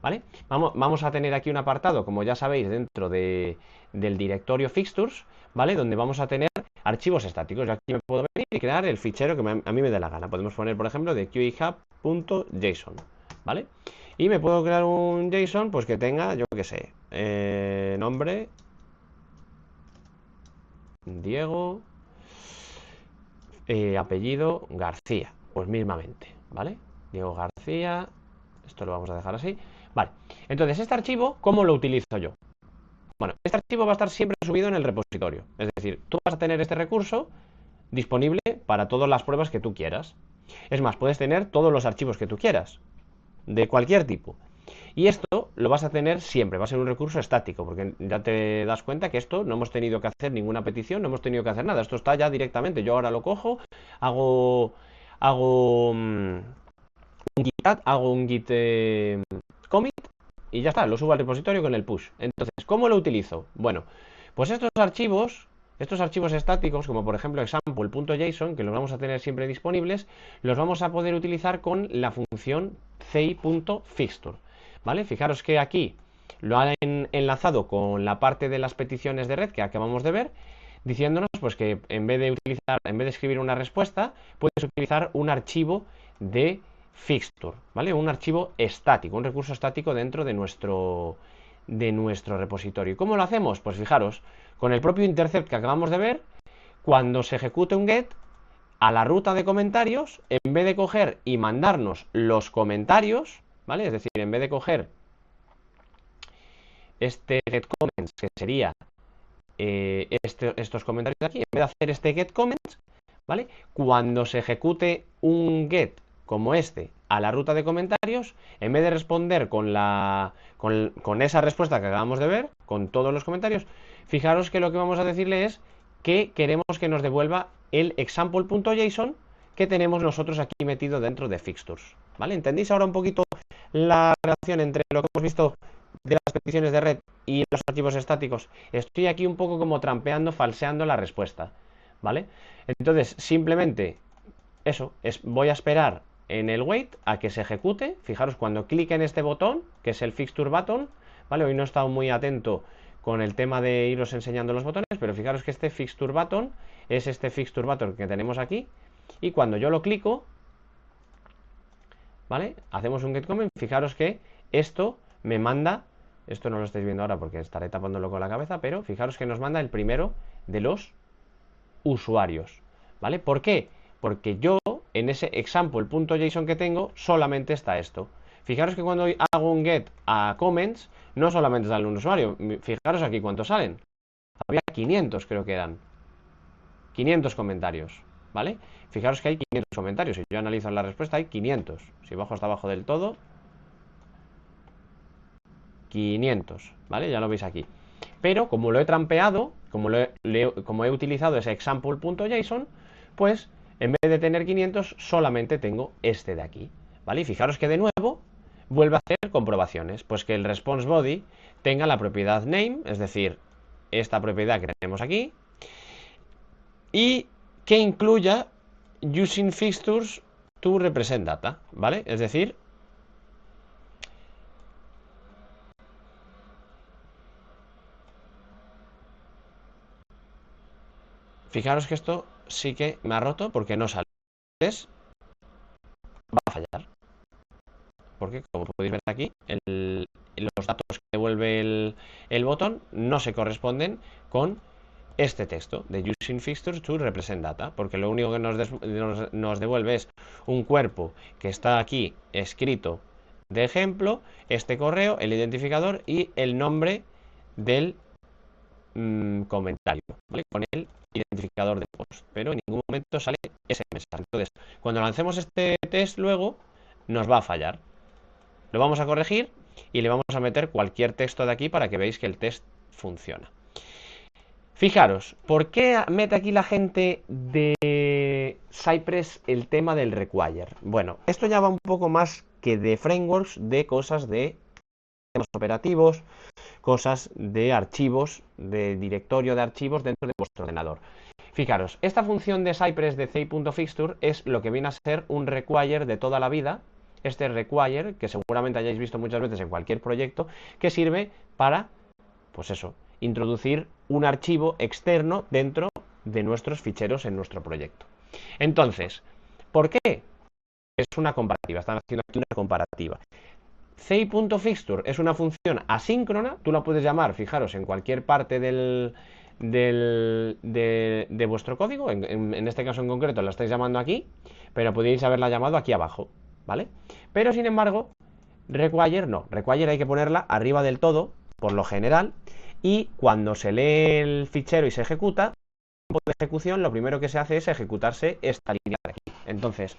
¿vale? Vamos a tener aquí un apartado, como ya sabéis, dentro del directorio fixtures, ¿vale? Donde vamos a tener archivos estáticos. Yo aquí me puedo venir y crear el fichero que a mí me dé la gana. Podemos poner, por ejemplo, de QEHub.json, ¿vale? Y me puedo crear un JSON, pues que tenga, yo qué sé, nombre, Diego, apellido, García, pues mismamente, ¿vale? Diego García, esto lo vamos a dejar así. Vale, entonces este archivo, ¿cómo lo utilizo yo? Bueno, este archivo va a estar siempre subido en el repositorio. Es decir, tú vas a tener este recurso disponible para todas las pruebas que tú quieras. Es más, puedes tener todos los archivos que tú quieras, de cualquier tipo. Y esto lo vas a tener siempre, va a ser un recurso estático, porque ya te das cuenta que esto no hemos tenido que hacer ninguna petición, no hemos tenido que hacer nada. Esto está ya directamente. Yo ahora lo cojo, hago un git add, hago un git commit y ya está, lo subo al repositorio con el push. Entonces, ¿cómo lo utilizo? Bueno, pues estos archivos estáticos, como por ejemplo example.json, que los vamos a tener siempre disponibles, los vamos a poder utilizar con la función ci.fixture, ¿vale? Fijaros que aquí lo han enlazado con la parte de las peticiones de red que acabamos de ver, diciéndonos pues que en vez de escribir una respuesta, puedes utilizar un archivo de fixture, ¿vale? Un archivo estático, un recurso estático dentro de nuestro repositorio. ¿Y cómo lo hacemos? Pues fijaros, con el propio intercept que acabamos de ver, cuando se ejecute un get, a la ruta de comentarios, en vez de coger y mandarnos los comentarios, ¿vale? Es decir, en vez de coger este get comments, que sería estos comentarios de aquí, en vez de hacer este get comments, ¿vale? Cuando se ejecute un get como este a la ruta de comentarios, en vez de responder con esa respuesta que acabamos de ver, con todos los comentarios, fijaros que lo que vamos a decirle es que queremos que nos devuelva el example.json que tenemos nosotros aquí metido dentro de fixtures, ¿vale? ¿Entendéis ahora un poquito la relación entre lo que hemos visto de las peticiones de red y los archivos estáticos? Estoy aquí un poco como trampeando, falseando la respuesta, ¿vale? Entonces, simplemente eso, voy a esperar en el wait a que se ejecute. Fijaros, cuando clique en este botón, que es el fixture button, ¿vale? Hoy no he estado muy atento con el tema de iros enseñando los botones, pero fijaros que este fixture button es este fixture button que tenemos aquí, y cuando yo lo clico, ¿vale? Hacemos un get comment, fijaros que esto me manda, esto no lo estáis viendo ahora porque estaré tapándolo con la cabeza, pero fijaros que nos manda el primero de los usuarios, ¿vale? ¿Por qué? Porque yo en ese example.json que tengo solamente está esto. Fijaros que cuando hago un get a comments, no solamente sale un usuario. Fijaros aquí cuántos salen. Había 500, creo que eran. 500 comentarios, ¿vale? Fijaros que hay 500 comentarios. Si yo analizo la respuesta, hay 500. Si bajo hasta abajo del todo, 500, ¿vale? Ya lo veis aquí. Pero como lo he trampeado, como he utilizado ese example.json, pues en vez de tener 500, solamente tengo este de aquí, ¿vale? Y fijaros que de nuevo vuelve a hacer comprobaciones, pues que el response body tenga la propiedad name, es decir, esta propiedad que tenemos aquí, y que incluya using fixtures to represent data, ¿vale? Es decir, fijaros que esto sí que me ha roto porque no sale. Va a fallar. Porque, como podéis ver aquí, los datos que devuelve el botón no se corresponden con este texto de using fixtures to represent data, porque lo único que nos devuelve es un cuerpo que está aquí escrito de ejemplo, este correo, el identificador y el nombre del comentario, ¿vale? Con el identificador de post, pero en ningún momento sale ese mensaje. Entonces, cuando lancemos este test luego, nos va a fallar. Lo vamos a corregir y le vamos a meter cualquier texto de aquí para que veáis que el test funciona. Fijaros, ¿por qué mete aquí la gente de Cypress el tema del require? Bueno, esto ya va un poco más que de frameworks, de cosas de sistemas operativos, cosas de archivos, de directorio de archivos dentro de vuestro ordenador. Fijaros, esta función de Cypress de C.fixture es lo que viene a ser un require de toda la vida. Este require, que seguramente hayáis visto muchas veces en cualquier proyecto, que sirve para, pues eso, introducir un archivo externo dentro de nuestros ficheros en nuestro proyecto. Entonces, ¿por qué? Es una comparativa, están haciendo aquí una comparativa. C.fixture es una función asíncrona, tú la puedes llamar, fijaros, en cualquier parte de vuestro código, en este caso en concreto la estáis llamando aquí, pero podéis haberla llamado aquí abajo, ¿vale? Pero sin embargo, require no, require hay que ponerla arriba del todo, por lo general, y cuando se lee el fichero y se ejecuta, en tiempo de ejecución lo primero que se hace es ejecutarse esta línea de aquí. Entonces,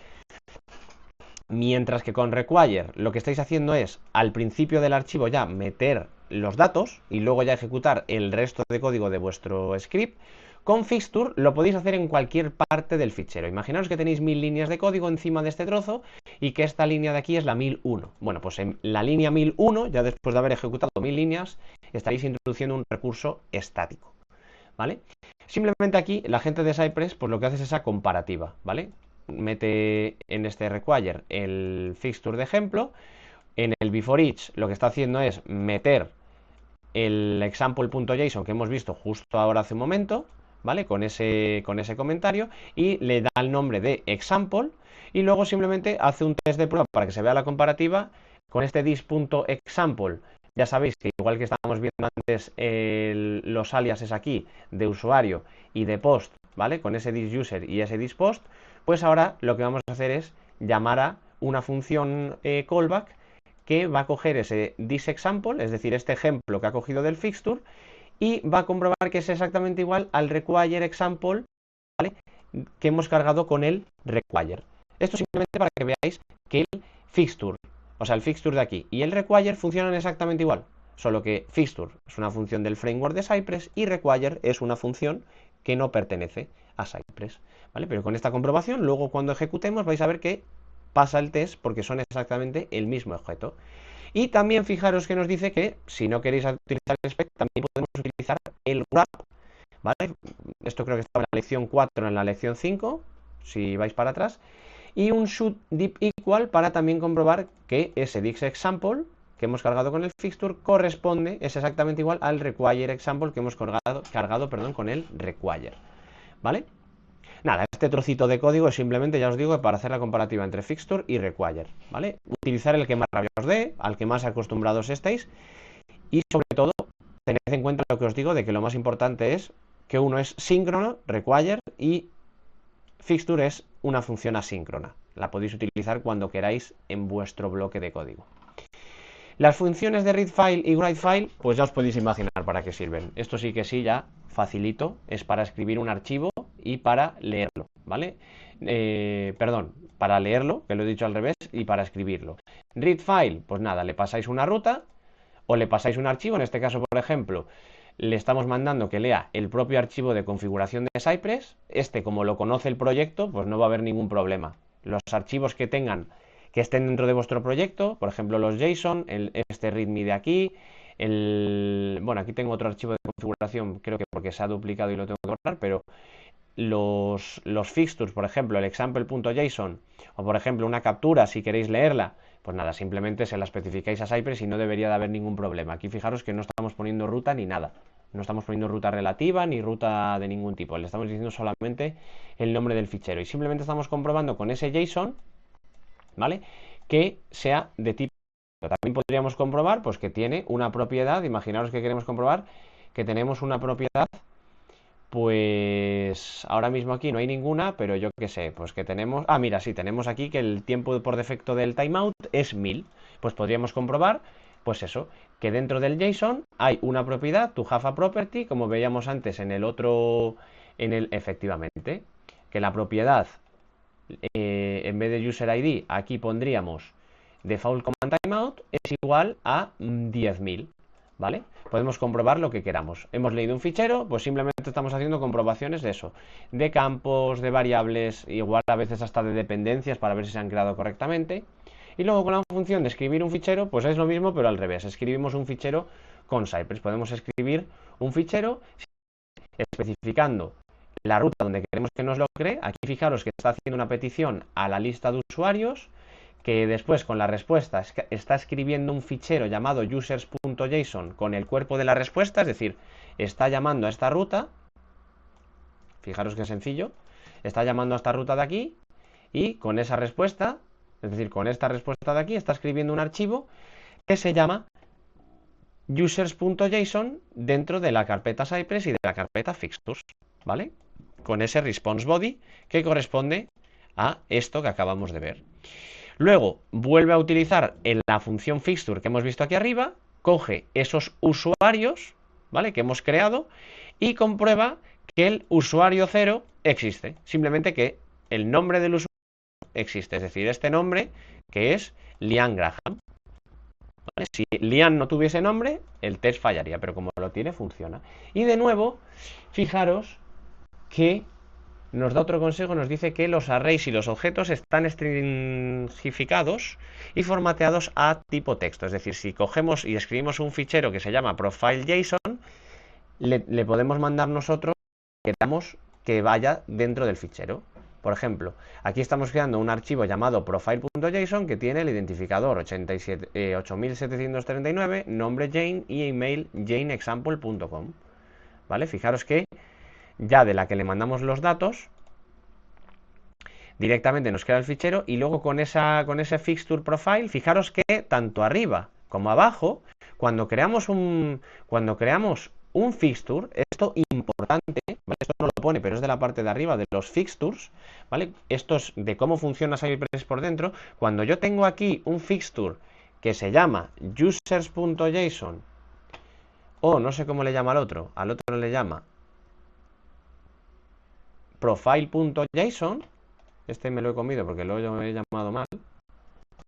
mientras que con require lo que estáis haciendo es al principio del archivo ya meter los datos y luego ya ejecutar el resto de código de vuestro script, con fixture lo podéis hacer en cualquier parte del fichero. Imaginaos que tenéis 1000 líneas de código encima de este trozo y que esta línea de aquí es la 1001. Bueno, pues en la línea 1001, ya después de haber ejecutado 1000 líneas, estaréis introduciendo un recurso estático, ¿vale? Simplemente aquí la gente de Cypress pues lo que hace es esa comparativa, ¿vale? Mete en este require el fixture de ejemplo. En el before each lo que está haciendo es meter el example.json que hemos visto justo ahora hace un momento, ¿vale? Con ese comentario y le da el nombre de example y luego simplemente hace un test de prueba para que se vea la comparativa con este dis.example. Ya sabéis que igual que estábamos viendo antes los aliases aquí de usuario y de post, ¿vale? Con ese thisUser y ese thisPost, pues ahora lo que vamos a hacer es llamar a una función callback que va a coger ese thisExample, es decir, este ejemplo que ha cogido del fixture, y va a comprobar que es exactamente igual al require example, ¿vale? Que hemos cargado con el require. Esto simplemente para que veáis que el fixture, o sea, el fixture de aquí y el require funcionan exactamente igual, solo que fixture es una función del framework de Cypress y require es una función que no pertenece a Cypress, ¿vale? Pero con esta comprobación, luego cuando ejecutemos vais a ver que pasa el test porque son exactamente el mismo objeto. Y también fijaros que nos dice que si no queréis utilizar el spec, también podemos utilizar el wrap, ¿vale? Esto creo que estaba en la lección 4, en la lección 5, si vais para atrás. Y un should deep equal para también comprobar que ese disExample que hemos cargado con el fixture corresponde, es exactamente igual al require example que hemos cargado con el require, ¿vale? Nada, este trocito de código es simplemente, ya os digo, para hacer la comparativa entre fixture y require, ¿vale? Utilizar el que más rabia os dé, al que más acostumbrados estéis y sobre todo tened en cuenta lo que os digo de que lo más importante es que uno es síncrono, require, y fixture es una función asíncrona. La podéis utilizar cuando queráis en vuestro bloque de código. Las funciones de readFile y writefile, pues ya os podéis imaginar para qué sirven. Esto sí que sí, ya facilito, es para escribir un archivo y para leerlo, ¿vale? Perdón, para leerlo, que lo he dicho al revés, y para escribirlo. ReadFile, pues nada, le pasáis una ruta o le pasáis un archivo, en este caso, por ejemplo, le estamos mandando que lea el propio archivo de configuración de Cypress. Como lo conoce el proyecto, pues no va a haber ningún problema. Los archivos que estén dentro de vuestro proyecto, por ejemplo los JSON, este README de aquí, bueno, aquí tengo otro archivo de configuración, creo que porque se ha duplicado y lo tengo que borrar, pero los fixtures, por ejemplo, el example.json, o por ejemplo una captura, si queréis leerla, pues nada, simplemente se la especificáis a Cypress y no debería de haber ningún problema. Aquí fijaros que no estamos poniendo ruta ni nada. No estamos poniendo ruta relativa ni ruta de ningún tipo. Le estamos diciendo solamente el nombre del fichero. Y simplemente estamos comprobando con ese JSON, ¿vale?, que sea de tipo. También podríamos comprobar pues que tiene una propiedad. Imaginaros que queremos comprobar que tenemos una propiedad. Pues ahora mismo aquí no hay ninguna, pero yo qué sé, pues que tenemos... Ah, mira, sí, tenemos aquí que el tiempo por defecto del timeout es 1000. Pues podríamos comprobar, pues eso, que dentro del JSON hay una propiedad, to have a property, como veíamos antes en el otro, efectivamente, que la propiedad, en vez de user ID, aquí pondríamos default command timeout, es igual a 10.000. ¿Vale? Podemos comprobar lo que queramos. Hemos leído un fichero, pues simplemente estamos haciendo comprobaciones de eso, de campos, de variables, igual a veces hasta de dependencias para ver si se han creado correctamente. Y luego con la función de escribir un fichero, pues es lo mismo pero al revés. Escribimos un fichero con Cypress. Podemos escribir un fichero especificando la ruta donde queremos que nos lo cree. Aquí fijaros que está haciendo una petición a la lista de usuarios, que después con la respuesta está escribiendo un fichero llamado users.json con el cuerpo de la respuesta, es decir, está llamando a esta ruta. Fijaros qué sencillo. Está llamando a esta ruta de aquí y con esa respuesta, es decir, con esta respuesta de aquí, está escribiendo un archivo que se llama users.json dentro de la carpeta Cypress y de la carpeta fixtures, ¿vale? Con ese response body que corresponde a esto que acabamos de ver. Luego vuelve a utilizar en la función fixture que hemos visto aquí arriba, coge esos usuarios, ¿vale?, que hemos creado y comprueba que el usuario 0 existe. Simplemente que el nombre del usuario existe, es decir, este nombre que es Liam Graham. ¿Vale? Si Liam no tuviese nombre, el test fallaría, pero como lo tiene, funciona. Y de nuevo, fijaros que nos da otro consejo, nos dice que los arrays y los objetos están stringificados y formateados a tipo texto. Es decir, si cogemos y escribimos un fichero que se llama profile.json, le podemos mandar nosotros que queramos que vaya dentro del fichero. Por ejemplo, aquí estamos creando un archivo llamado profile.json que tiene el identificador 8739, nombre Jane y email janeexample.com. ¿Vale? Fijaros que ya de la que le mandamos los datos, directamente nos crea el fichero y luego con ese fixture profile, fijaros que tanto arriba como abajo, cuando creamos un fixture, esto importante, ¿vale?, esto no lo pone, pero es de la parte de arriba de los fixtures, ¿vale? Esto es de cómo funciona Cypress por dentro. Cuando yo tengo aquí un fixture que se llama users.json, o no sé cómo le llama al otro le llama profile.json, este me lo he comido porque lo he llamado mal,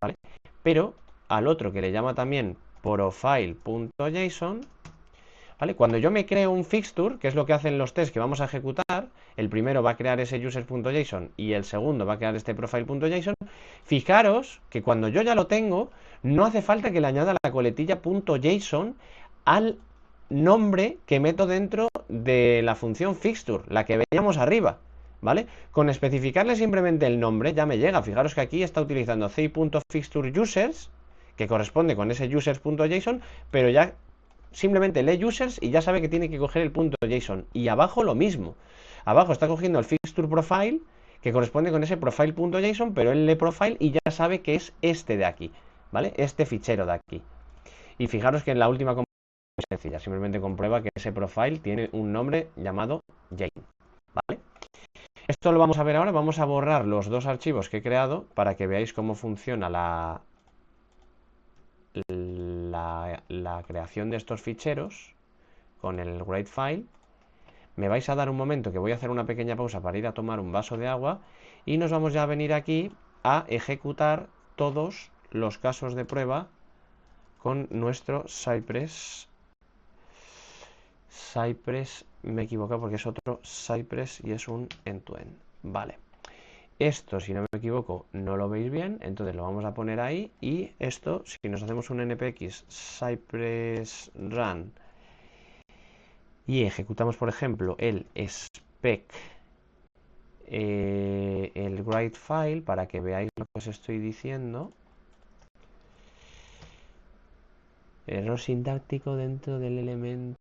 ¿vale?, pero al otro que le llama también profile.json, ¿vale?, cuando yo me creo un fixture, que es lo que hacen los tests que vamos a ejecutar, el primero va a crear ese users.json y el segundo va a crear este profile.json, fijaros que cuando yo ya lo tengo, no hace falta que le añada la coletilla .json al nombre que meto dentro de la función fixture, la que veíamos arriba, ¿vale? Con especificarle simplemente el nombre ya me llega. Fijaros que aquí está utilizando c.fixtureUsers, que corresponde con ese users.json, pero ya simplemente lee users y ya sabe que tiene que coger el .json. Y abajo lo mismo. Abajo está cogiendo el fixture profile, que corresponde con ese profile.json, pero él lee profile y ya sabe que es este de aquí, ¿vale? Este fichero de aquí. Y fijaros que en la última es sencilla, simplemente comprueba que ese profile tiene un nombre llamado Jane, ¿vale? Esto lo vamos a ver ahora. Vamos a borrar los dos archivos que he creado para que veáis cómo funciona la creación de estos ficheros con el write_file. Me vais a dar un momento que voy a hacer una pequeña pausa para ir a tomar un vaso de agua y nos vamos ya a venir aquí a ejecutar todos los casos de prueba con nuestro Cypress. Me he equivocado porque es otro Cypress y es un end-to-end. Vale. Esto, si no me equivoco, no lo veis bien, entonces lo vamos a poner ahí. Y esto, si nos hacemos un npx cypress run y ejecutamos, por ejemplo, el spec, el write_file, para que veáis lo que os estoy diciendo. Error sintáctico dentro del elemento.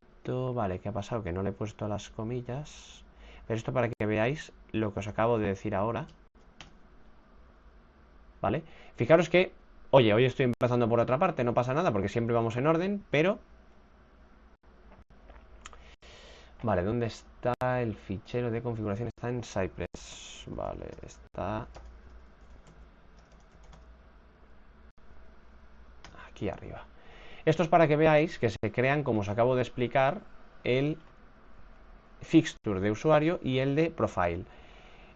Vale, ¿qué ha pasado? Que no le he puesto las comillas. Pero esto para que veáis lo que os acabo de decir ahora. ¿Vale? Fijaros que, oye, hoy estoy empezando por otra parte, no pasa nada porque siempre vamos en orden, pero... Vale, ¿dónde está el fichero de configuración? Está en Cypress. Vale, está aquí arriba. Esto es para que veáis que se crean, como os acabo de explicar, el fixture de usuario y el de profile.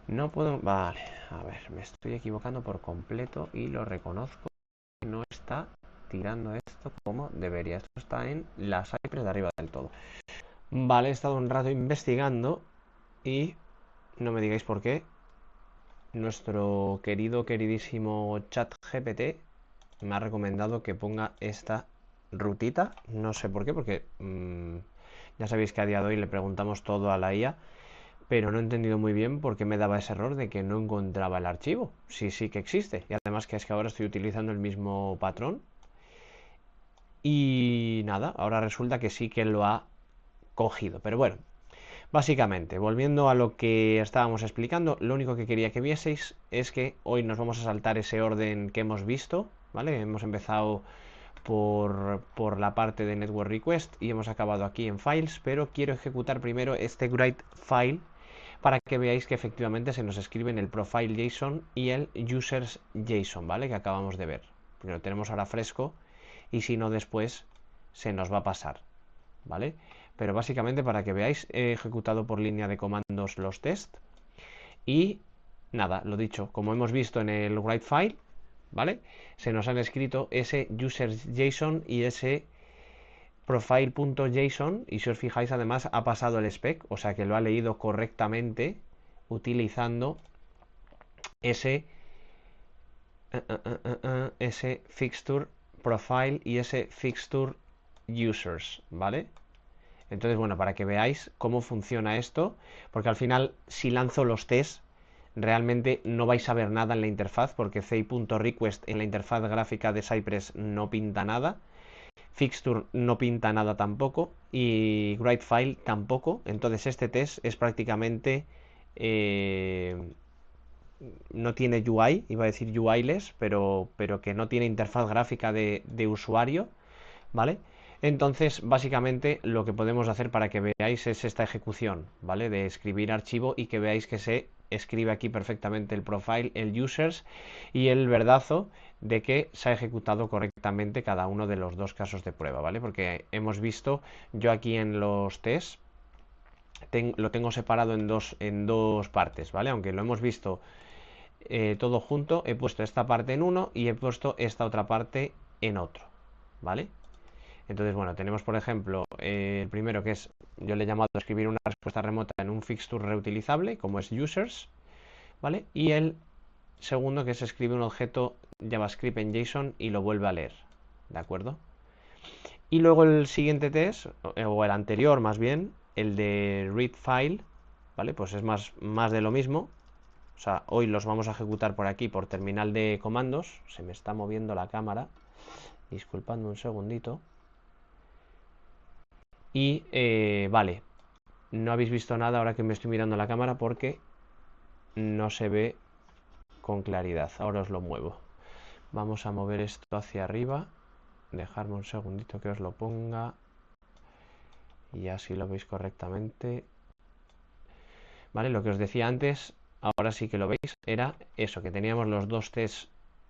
No puedo... Vale, a ver, me estoy equivocando por completo y lo reconozco. No está tirando esto como debería. Esto está en la Cypress de arriba del todo. Vale, he estado un rato investigando y no me digáis por qué. Nuestro queridísimo ChatGPT me ha recomendado que ponga esta rutita. No sé por qué, porque ya sabéis que a día de hoy le preguntamos todo a la IA, pero no he entendido muy bien por qué me daba ese error de que no encontraba el archivo. Sí, sí que existe. Y además que es que ahora estoy utilizando el mismo patrón. Y nada, ahora resulta que sí que lo ha cogido. Pero bueno, básicamente, volviendo a lo que estábamos explicando, lo único que quería que vieseis es que hoy nos vamos a saltar ese orden que hemos visto, ¿vale? Hemos empezado por la parte de Network Request y hemos acabado aquí en Files, pero quiero ejecutar primero este write_file para que veáis que efectivamente se nos escribe en el profile JSON y el users JSON, ¿vale? Que acabamos de ver. Porque lo tenemos ahora fresco y si no después se nos va a pasar, ¿vale? Pero básicamente para que veáis he ejecutado por línea de comandos los test y nada, lo dicho, como hemos visto en el write_file, ¿vale? Se nos han escrito ese users.json y ese profile.json y si os fijáis además ha pasado el spec, o sea que lo ha leído correctamente utilizando ese ese fixture profile y ese fixture users, ¿vale? Entonces, bueno, para que veáis cómo funciona esto, porque al final, si lanzo los tests, realmente no vais a ver nada en la interfaz, porque CI.request en la interfaz gráfica de Cypress no pinta nada, Fixture no pinta nada tampoco, y write_file tampoco. Entonces, este test es prácticamente... no tiene UI, iba a decir UIless, pero que no tiene interfaz gráfica de usuario, ¿vale? Entonces, básicamente lo que podemos hacer para que veáis es esta ejecución, ¿vale? De escribir archivo y que veáis que se escribe aquí perfectamente el profile, el users y el verdazo de que se ha ejecutado correctamente cada uno de los dos casos de prueba, ¿vale? Porque hemos visto, yo aquí en los tests lo tengo separado en dos partes, ¿vale? Aunque lo hemos visto todo junto, he puesto esta parte en uno y he puesto esta otra parte en otro, ¿vale? Entonces, bueno, tenemos por ejemplo el primero que es, yo le he llamado a escribir una respuesta remota en un fixture reutilizable, como es users, ¿vale? Y el segundo que es escribe un objeto JavaScript en JSON y lo vuelve a leer, ¿de acuerdo? Y luego el siguiente test, o el anterior más bien, el de read file, ¿vale? Pues es más de lo mismo. O sea, hoy los vamos a ejecutar por aquí, por terminal de comandos. Se me está moviendo la cámara. Disculpadme un segundito. Y vale, no habéis visto nada ahora que me estoy mirando la cámara porque no se ve con claridad. Ahora os lo muevo. Vamos a mover esto hacia arriba. Dejarme un segundito que os lo ponga. Y así lo veis correctamente. Vale, lo que os decía antes, ahora sí que lo veis, era eso, que teníamos los dos tests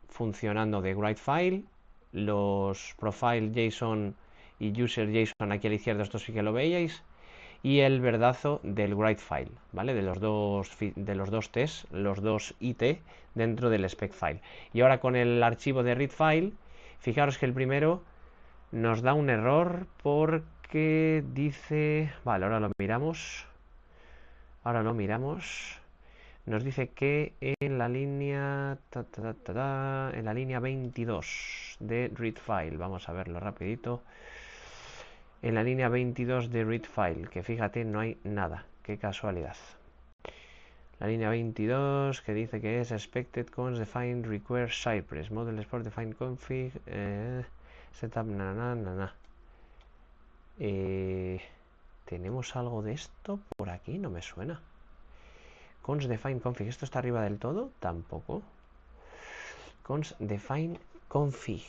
funcionando de WriteFile, los profile JSON y user JSON aquí a la izquierda, esto sí que lo veíais, y el verdazo del WriteFile, ¿vale? De los dos tests, los dos IT dentro del spec file. Y ahora con el archivo de readFile, fijaros que el primero nos da un error porque dice... Vale, ahora lo miramos. Ahora lo miramos. Nos dice que en la línea... en la línea 22 de readFile. Vamos a verlo rapidito. En la línea 22 de readFile, que fíjate, no hay nada. Qué casualidad. La línea 22 que dice que es expected cons define require Cypress model export define config setup ¿tenemos algo de esto por aquí? No me suena. Cons define config, ¿esto está arriba del todo? Tampoco. Cons define config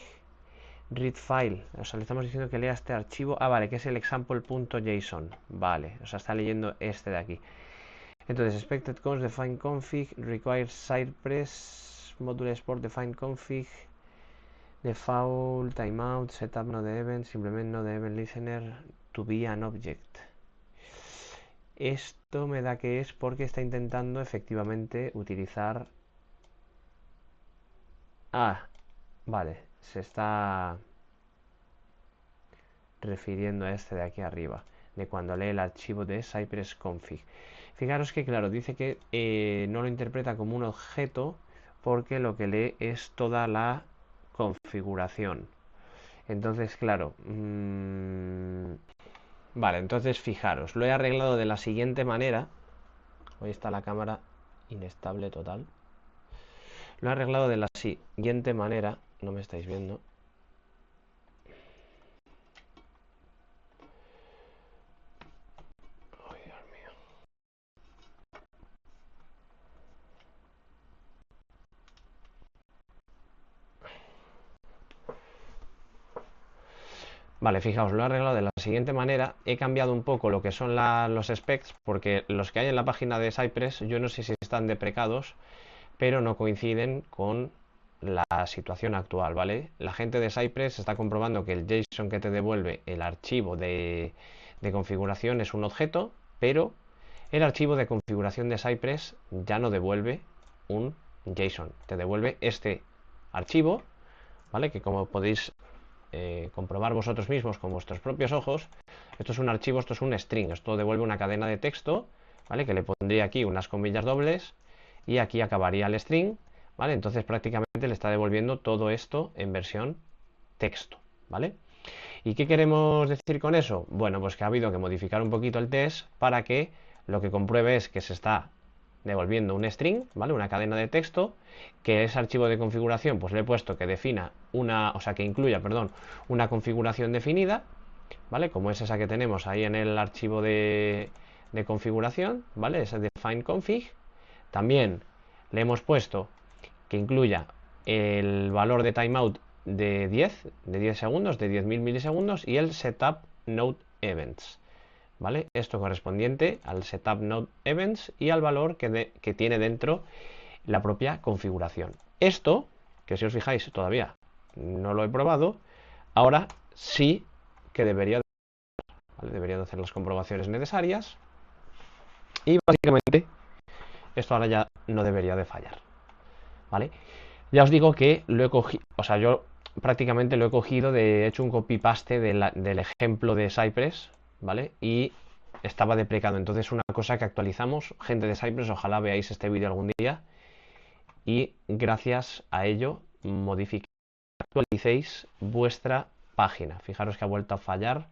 read file, o sea, le estamos diciendo que lea este archivo. Ah, vale, que es el example.json. Vale, o sea, está leyendo este de aquí. Entonces, expected cons define config require Cypress module export define config default timeout setup node event implement node event listener to be an object. Esto me da que es porque está intentando efectivamente utilizar... Ah, vale, se está refiriendo a este de aquí arriba, de cuando lee el archivo de Cypress config. Fijaros que, claro, dice que no lo interpreta como un objeto porque lo que lee es toda la configuración. Entonces, claro, vale, entonces fijaros, lo he arreglado de la siguiente manera. Hoy está la cámara inestable total. Lo he arreglado de la siguiente manera. No me estáis viendo. Ay, Dios mío. Vale, fijaos, lo he arreglado de la siguiente manera. He cambiado un poco lo que son los specs, porque los que hay en la página de Cypress, yo no sé si están deprecados, pero no coinciden con la situación actual, ¿vale? La gente de Cypress está comprobando que el JSON que te devuelve el archivo de configuración es un objeto, pero el archivo de configuración de Cypress ya no devuelve un JSON, te devuelve este archivo, ¿vale? Que como podéis comprobar vosotros mismos con vuestros propios ojos, esto es un archivo, esto es un string, esto devuelve una cadena de texto, ¿vale? Que le pondría aquí unas comillas dobles y aquí acabaría el string, ¿vale? Entonces prácticamente le está devolviendo todo esto en versión texto, ¿vale? ¿Y qué queremos decir con eso? Bueno, pues que ha habido que modificar un poquito el test para que lo que compruebe es que se está devolviendo un string, ¿vale? Una cadena de texto, que ese archivo de configuración, pues le he puesto que defina una, o sea, que incluya, perdón, una configuración definida, ¿vale? Como es esa que tenemos ahí en el archivo de configuración, ¿vale? Ese define config. También le hemos puesto que incluya el valor de timeout de 10 segundos, de 10.000 milisegundos y el setup node events. ¿Vale? Esto correspondiente al setup node events y al valor que tiene dentro la propia configuración. Esto, que si os fijáis todavía no lo he probado, ahora sí que debería, ¿vale? Debería de hacer las comprobaciones necesarias y básicamente esto ahora ya no debería de fallar, ¿vale? Ya os digo que lo he cogido, o sea, yo prácticamente lo he cogido, he hecho un copy-paste del ejemplo de Cypress, ¿vale? Y estaba deprecado. Entonces, una cosa que actualizamos, gente de Cypress, ojalá veáis este vídeo algún día y gracias a ello modifiquéis, actualicéis vuestra página. Fijaros que ha vuelto a fallar.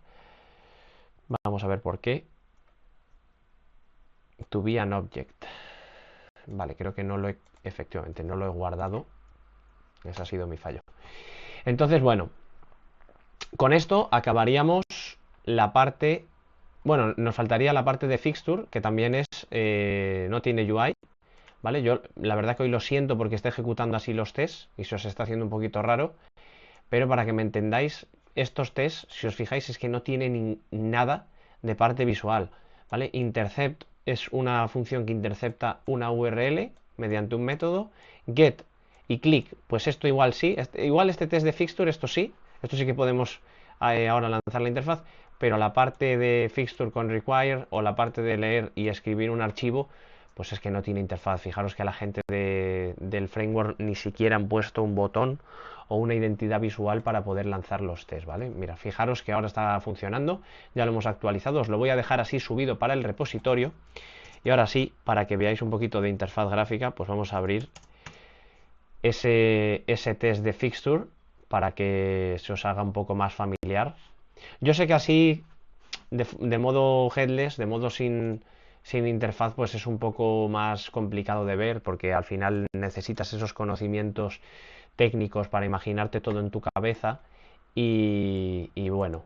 Vamos a ver por qué. To be an object. Vale, creo que no lo he, efectivamente, no lo he guardado. Ese ha sido mi fallo. Entonces, bueno, con esto acabaríamos la parte... Bueno, nos faltaría la parte de fixture, que también es no tiene UI, ¿vale? Yo la verdad que hoy lo siento porque está ejecutando así los tests y se os está haciendo un poquito raro, pero para que me entendáis, estos tests, si os fijáis, es que no tienen nada de parte visual, ¿vale? Intercept es una función que intercepta una URL mediante un método. Get y click, pues esto igual sí. Igual este test de fixture, esto sí que podemos ahora lanzar la interfaz, pero la parte de fixture con require o la parte de leer y escribir un archivo, pues es que no tiene interfaz. Fijaros que a la gente del framework ni siquiera han puesto un botón o una identidad visual para poder lanzar los tests, ¿vale? Mira, fijaros que ahora está funcionando, ya lo hemos actualizado, os lo voy a dejar así subido para el repositorio. Y ahora sí, para que veáis un poquito de interfaz gráfica, pues vamos a abrir ese test de fixture para que se os haga un poco más familiar. Yo sé que así, de modo headless, de modo sin interfaz, pues es un poco más complicado de ver, porque al final necesitas esos conocimientos técnicos para imaginarte todo en tu cabeza y bueno,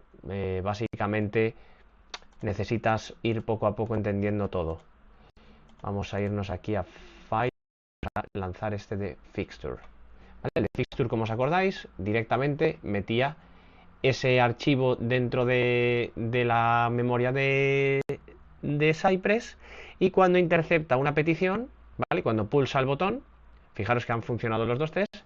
básicamente necesitas ir poco a poco entendiendo todo. Vamos a irnos aquí a File para lanzar este de Fixture. ¿Vale? El de Fixture, como os acordáis, directamente metía ese archivo dentro de la memoria de Cypress, y cuando intercepta una petición, ¿vale? Cuando pulsa el botón, fijaros que han funcionado los dos tests.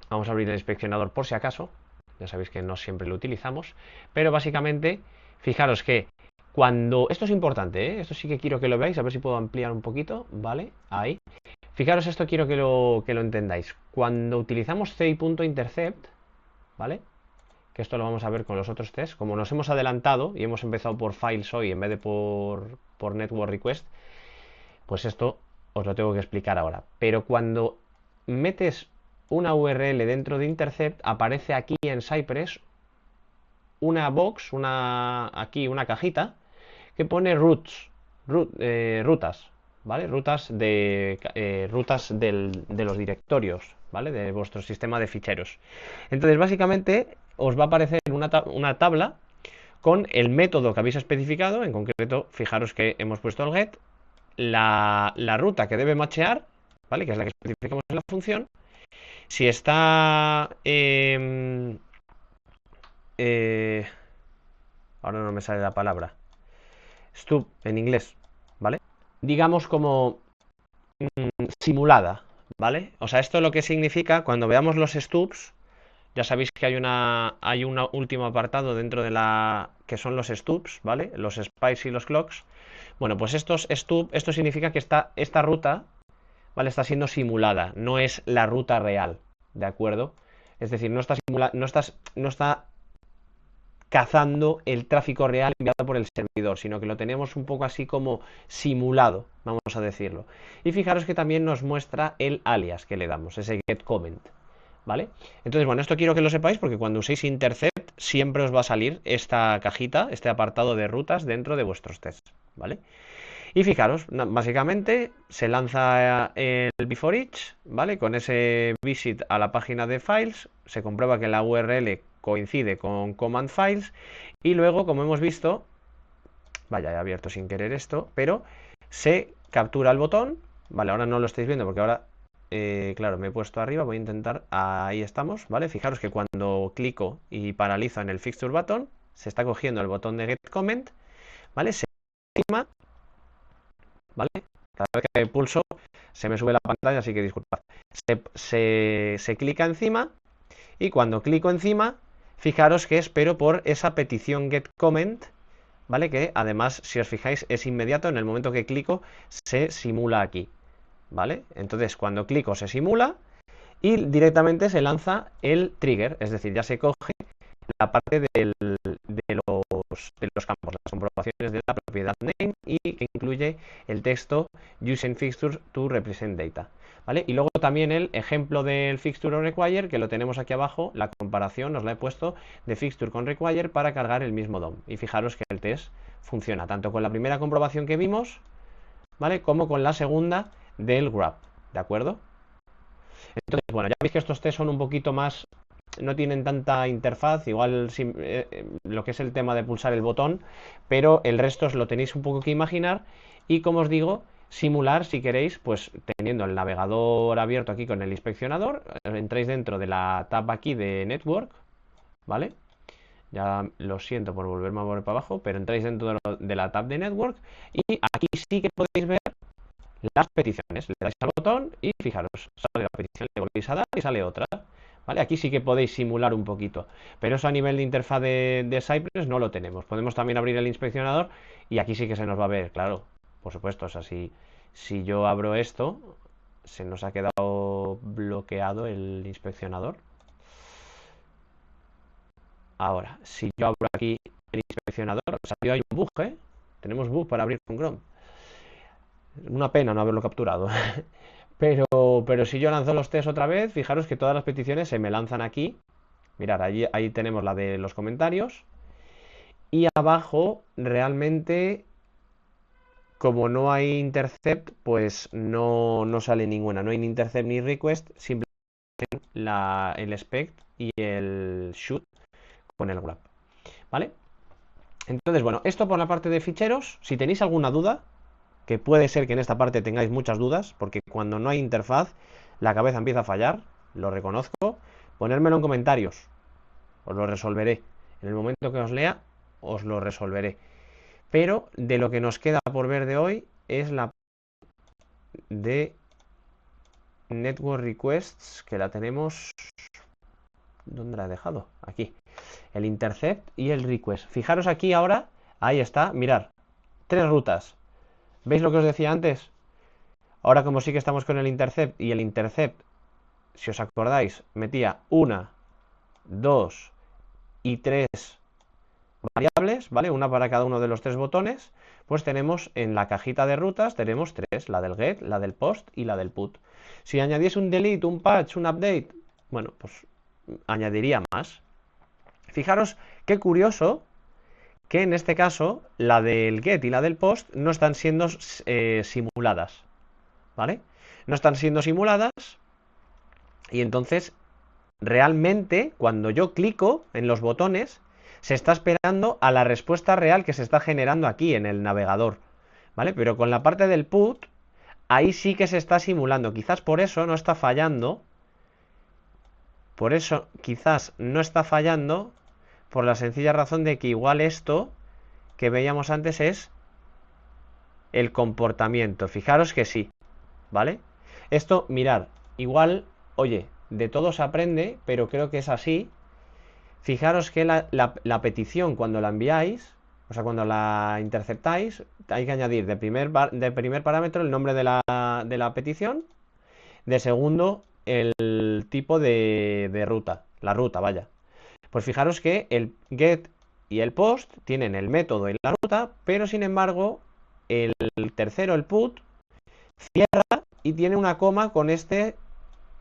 Vamos a abrir el inspeccionador por si acaso, ya sabéis que no siempre lo utilizamos, pero básicamente fijaros que cuando, esto es importante, ¿eh? Esto sí que quiero que lo veáis, a ver si puedo ampliar un poquito, ¿vale? Ahí. Fijaros, esto quiero que lo entendáis. Cuando utilizamos CI.intercept, ¿vale? Que esto lo vamos a ver con los otros tests. Como nos hemos adelantado y hemos empezado por files hoy en vez de por network request, pues esto os lo tengo que explicar ahora. Pero cuando metes una URL dentro de intercept, aparece aquí en Cypress una box, aquí una cajita que pone routes, rutas, ¿vale? Rutas de los directorios, ¿vale? De vuestro sistema de ficheros. Entonces, básicamente, os va a aparecer una tabla con el método que habéis especificado. En concreto, fijaros que hemos puesto el get, la ruta que debe machear, ¿vale? Que es la que especificamos en la función. Si está... ahora no me sale la palabra. Stub en inglés, ¿vale? Digamos como simulada, ¿vale? O sea, esto lo que significa, cuando veamos los stubs, ya sabéis que hay un último apartado dentro de que son los stubs, ¿vale? Los spice y los clocks. Bueno, pues esto significa que esta ruta, ¿vale? Está siendo simulada, no es la ruta real, ¿de acuerdo? Es decir, no está cazando el tráfico real enviado por el servidor, sino que lo tenemos un poco así como simulado, vamos a decirlo. Y fijaros que también nos muestra el alias que le damos, ese getComment, ¿vale? Entonces, bueno, esto quiero que lo sepáis porque cuando uséis intercept siempre os va a salir esta cajita, este apartado de rutas dentro de vuestros tests, ¿vale? Y fijaros, básicamente se lanza el before each, ¿vale? Con ese visit a la página de files, se comprueba que la URL coincide con command files y luego, como hemos visto, vaya, he abierto sin querer esto, pero se captura el botón, ¿vale? Ahora no lo estáis viendo porque ahora, claro, me he puesto arriba, voy a intentar, ahí estamos, ¿vale? Fijaros que cuando clico y paralizo en el fixture button, se está cogiendo el botón de getComment, ¿vale? Se encima, ¿vale? Cada vez que pulso se me sube la pantalla, así que disculpad. Se clica encima y cuando clico encima, fijaros que espero por esa petición getComment, ¿vale? Que además, si os fijáis, es inmediato. En el momento que clico, se simula aquí, ¿vale? Entonces, cuando clico, se simula y directamente se lanza el trigger, es decir, ya se coge la parte de los campos, las comprobaciones de la propiedad name y que incluye el texto using fixture to represent data, ¿vale? Y luego también el ejemplo del fixture o require, que lo tenemos aquí abajo, la comparación os la he puesto de fixture con require para cargar el mismo DOM. Y fijaros que el test funciona tanto con la primera comprobación que vimos, ¿vale? Como con la segunda del grab, ¿de acuerdo? Entonces, bueno, ya veis que estos tests son un poquito más, no tienen tanta interfaz, igual lo que es el tema de pulsar el botón, pero el resto os lo tenéis un poco que imaginar y, como os digo, simular si queréis, pues teniendo el navegador abierto aquí con el inspeccionador, entráis dentro de la tab aquí de Network, ¿vale? Ya lo siento por volverme a volver para abajo, pero entráis dentro de la tab de Network y aquí sí que podéis ver las peticiones. Le dais al botón y fijaros, sale la petición, le volvéis a dar y sale otra. ¿Vale? Aquí sí que podéis simular un poquito, pero eso a nivel de interfaz de Cypress no lo tenemos. Podemos también abrir el inspeccionador y aquí sí que se nos va a ver, claro, por supuesto. O sea, si yo abro esto, se nos ha quedado bloqueado el inspeccionador. Ahora, si yo abro aquí el inspeccionador, salió hay un bug, ¿eh? Tenemos bug para abrir con Chrome. Una pena no haberlo capturado. Pero si yo lanzo los test otra vez, fijaros que todas las peticiones se me lanzan aquí. Mirad, ahí tenemos la de los comentarios. Y abajo, realmente, como no hay intercept, pues no sale ninguna. No hay ni intercept ni request, simplemente el expect y el shoot con el grab. ¿Vale? Entonces, bueno, esto por la parte de ficheros. Si tenéis alguna duda, que puede ser que en esta parte tengáis muchas dudas, porque cuando no hay interfaz, la cabeza empieza a fallar, lo reconozco, ponérmelo en comentarios, os lo resolveré. En el momento que os lea, os lo resolveré. Pero de lo que nos queda por ver de hoy es la de Network Requests, que la tenemos... ¿Dónde la he dejado? Aquí. El intercept y el request. Fijaros aquí ahora, ahí está, mirar, 3 rutas. ¿Veis lo que os decía antes? Ahora como sí que estamos con el intercept y el intercept, si os acordáis, metía 1, 2 y 3 variables, ¿vale? Una para cada uno de los 3 botones, pues tenemos en la cajita de rutas, tenemos 3, la del get, la del post y la del put. Si añadiese un delete, un patch, un update, bueno, pues añadiría más. Fijaros qué curioso que en este caso la del get y la del post no están siendo simuladas, ¿vale? No están siendo simuladas y entonces realmente cuando yo clico en los botones se está esperando a la respuesta real que se está generando aquí en el navegador, ¿vale? Pero con la parte del put ahí sí que se está simulando, quizás por eso no está fallando, por eso quizás no está fallando, por la sencilla razón de que igual esto que veíamos antes es el comportamiento. Fijaros que sí, ¿vale? Esto, mirad, igual, oye, de todo se aprende, pero creo que es así. Fijaros que la petición cuando la enviáis, o sea, cuando la interceptáis, hay que añadir de primer parámetro el nombre de la petición, de segundo el tipo de ruta, la ruta, vaya. Pues fijaros que el get y el post tienen el método y la ruta, pero sin embargo el tercero, el put, cierra y tiene una coma con este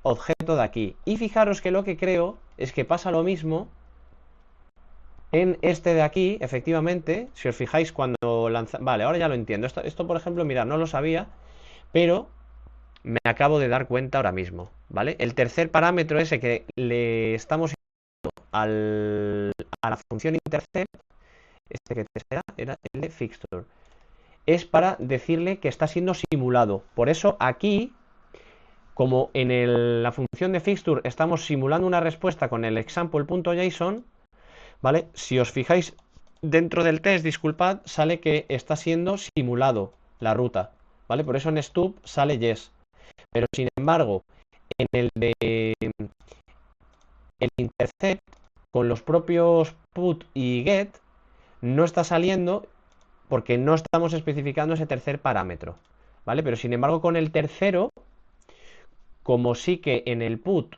objeto de aquí. Y fijaros que lo que creo es que pasa lo mismo en este de aquí, efectivamente. Si os fijáis cuando lanza... Vale, ahora ya lo entiendo. Esto, por ejemplo, mirad, no lo sabía, pero me acabo de dar cuenta ahora mismo, ¿vale? El tercer parámetro ese que le estamos a la función intercept, este que era el de fixture, es para decirle que está siendo simulado. Por eso aquí, como en la función de fixture estamos simulando una respuesta con el example.json, ¿vale? Si os fijáis dentro del test, disculpad, sale que está siendo simulado la ruta, ¿vale? Por eso en stub sale yes. Pero sin embargo, en el de el intercept con los propios put y get no está saliendo porque no estamos especificando ese tercer parámetro, ¿vale? Pero sin embargo con el tercero, como sí que en el put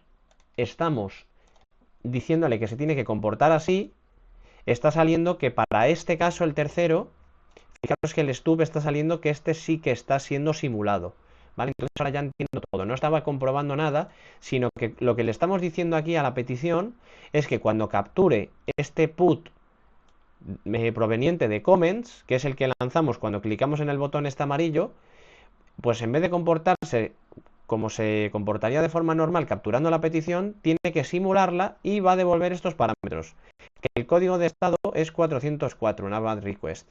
estamos diciéndole que se tiene que comportar así, está saliendo que para este caso el tercero, fijaros que el stub está saliendo que este sí que está siendo simulado, ¿vale? Entonces ahora ya entiendo todo, no estaba comprobando nada, sino que lo que le estamos diciendo aquí a la petición es que cuando capture este put proveniente de comments, que es el que lanzamos cuando clicamos en el botón este amarillo, pues en vez de comportarse como se comportaría de forma normal capturando la petición, tiene que simularla y va a devolver estos parámetros. Que el código de estado es 404, una bad request.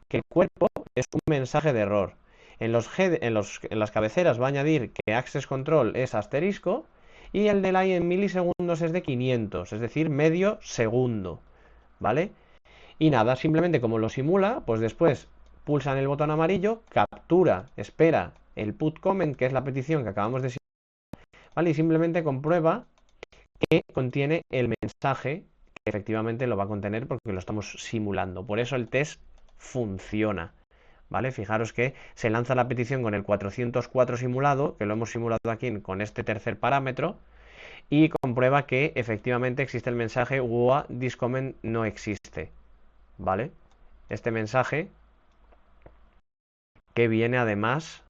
Que el cuerpo es un mensaje de error. En las cabeceras va a añadir que access control es asterisco y el delay en milisegundos es de 500, es decir, medio segundo. ¿vale? Y nada, simplemente como lo simula, pues después pulsan el botón amarillo, captura, espera el put comment, que es la petición que acabamos de simular, ¿vale? Y simplemente comprueba que contiene el mensaje, que efectivamente lo va a contener porque lo estamos simulando. Por eso el test funciona, ¿vale? Fijaros que se lanza la petición con el 404 simulado, que lo hemos simulado aquí con este tercer parámetro, y comprueba que efectivamente existe el mensaje WOA this comment no existe, ¿vale? Este mensaje que viene además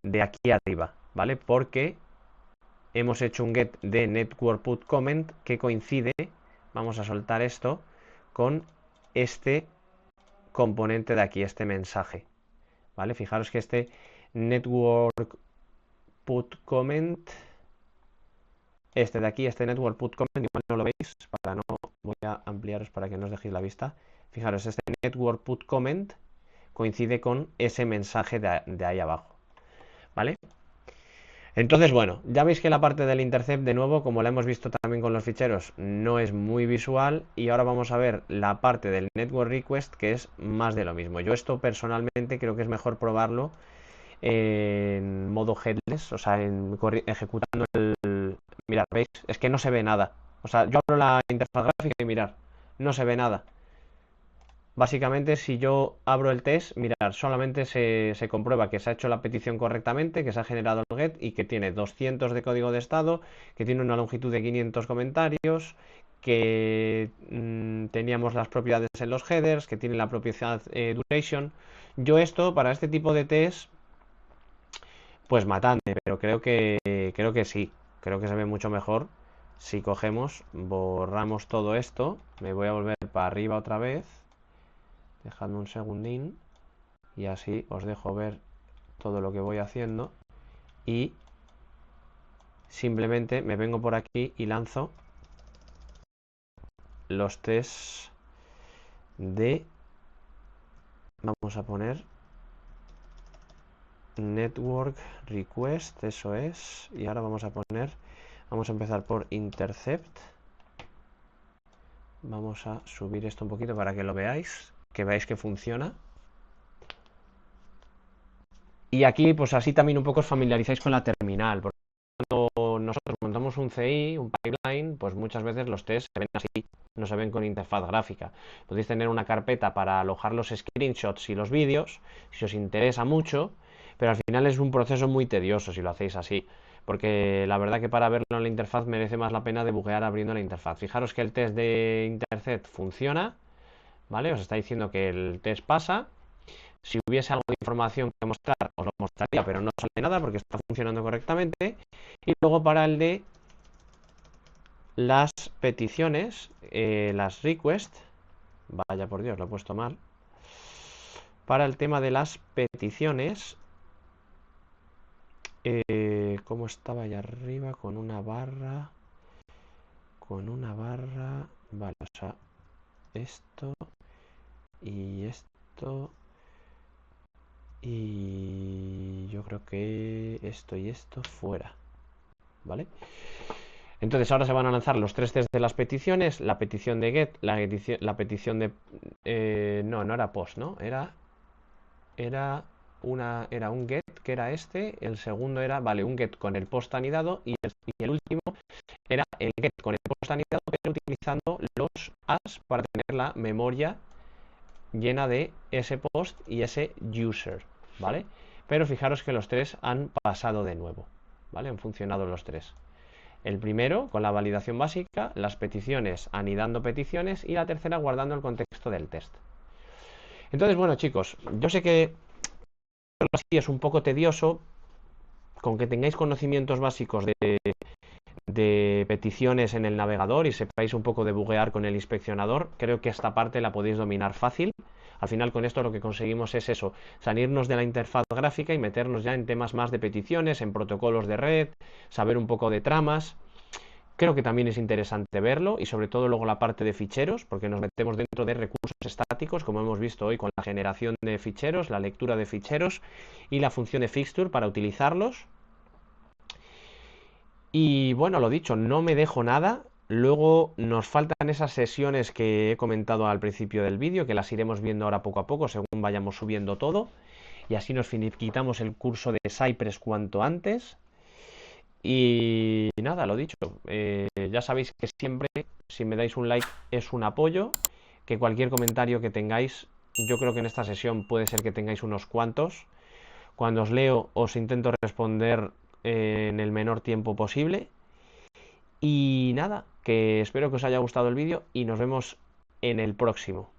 de aquí arriba, ¿vale? Porque hemos hecho un get de network put comment que coincide, vamos a soltar esto, con este componente de aquí, este mensaje, ¿vale? Fijaros que este network put comment, este de aquí, este network put comment, igual no lo veis, para no, voy a ampliaros para que no os dejéis la vista. Fijaros, este network put comment coincide con ese mensaje de ahí abajo, ¿vale? Entonces, bueno, ya veis que la parte del intercept, de nuevo, como la hemos visto también con los ficheros, no es muy visual. Y ahora vamos a ver la parte del network request, que es más de lo mismo. Yo esto personalmente creo que es mejor probarlo en modo headless, o sea, ejecutando el... Mirad, ¿veis? Es que no se ve nada. O sea, yo abro la interfaz gráfica y mirad, no se ve nada. Básicamente, si yo abro el test, mirar, solamente se comprueba que se ha hecho la petición correctamente, que se ha generado el get y que tiene 200 de código de estado, que tiene una longitud de 500 comentarios, que teníamos las propiedades en los headers, que tiene la propiedad duration. Yo esto, para este tipo de test, pues matante, pero creo que sí, creo que se ve mucho mejor si cogemos, borramos todo esto, me voy a volver para arriba otra vez. Dejadme un segundín y así os dejo ver todo lo que voy haciendo y simplemente me vengo por aquí y lanzo los tests de, vamos a poner network request, eso es, y ahora vamos a empezar por intercept. Vamos a subir esto un poquito para que lo veáis, que veáis que funciona. Y aquí, pues así también un poco os familiarizáis con la terminal, porque cuando nosotros montamos un CI, un pipeline, pues muchas veces los tests se ven así, no se ven con interfaz gráfica. Podéis tener una carpeta para alojar los screenshots y los vídeos, si os interesa mucho, pero al final es un proceso muy tedioso si lo hacéis así, porque la verdad que para verlo en la interfaz merece más la pena debuguear abriendo la interfaz. Fijaros que el test de intercept funciona, ¿vale? Os está diciendo que el test pasa. Si hubiese algo de información que mostrar, os lo mostraría, pero no sale nada porque está funcionando correctamente. Y luego para el de las peticiones, las requests, vaya por Dios, lo he puesto mal. Para el tema de las peticiones, ¿cómo estaba allá arriba? Con una barra, vale, o sea, esto y esto. Y yo creo que esto y esto fuera, ¿vale? Entonces ahora se van a lanzar los tres tests de las peticiones, la petición de get, la petición de... no era post, ¿no? Era un get, que era este, el segundo era, vale, un get con el post anidado y el último era el get con el post anidado, pero utilizando los as para tener la memoria llena de ese post y ese user, ¿vale? Pero fijaros que los tres han pasado de nuevo, ¿vale? Han funcionado los tres. El primero con la validación básica, las peticiones anidando peticiones y la tercera guardando el contexto del test. Entonces, bueno, chicos, yo sé que así es un poco tedioso, con que tengáis conocimientos básicos de peticiones en el navegador y sepáis un poco de buguear con el inspeccionador, creo que esta parte la podéis dominar fácil. Al final con esto lo que conseguimos es eso, salirnos de la interfaz gráfica y meternos ya en temas más de peticiones, en protocolos de red, saber un poco de tramas. Creo que también es interesante verlo y sobre todo luego la parte de ficheros, porque nos metemos dentro de recursos estáticos, como hemos visto hoy con la generación de ficheros, la lectura de ficheros y la función de fixture para utilizarlos. Y bueno, lo dicho, no me dejo nada. Luego nos faltan esas sesiones que he comentado al principio del vídeo, que las iremos viendo ahora poco a poco según vayamos subiendo todo. Y así nos finiquitamos el curso de Cypress cuanto antes. Y nada, lo dicho, ya sabéis que siempre, si me dais un like, es un apoyo. Que cualquier comentario que tengáis, yo creo que en esta sesión puede ser que tengáis unos cuantos. Cuando os leo, os intento responder en el menor tiempo posible. Y nada, que espero que os haya gustado el vídeo y nos vemos en el próximo.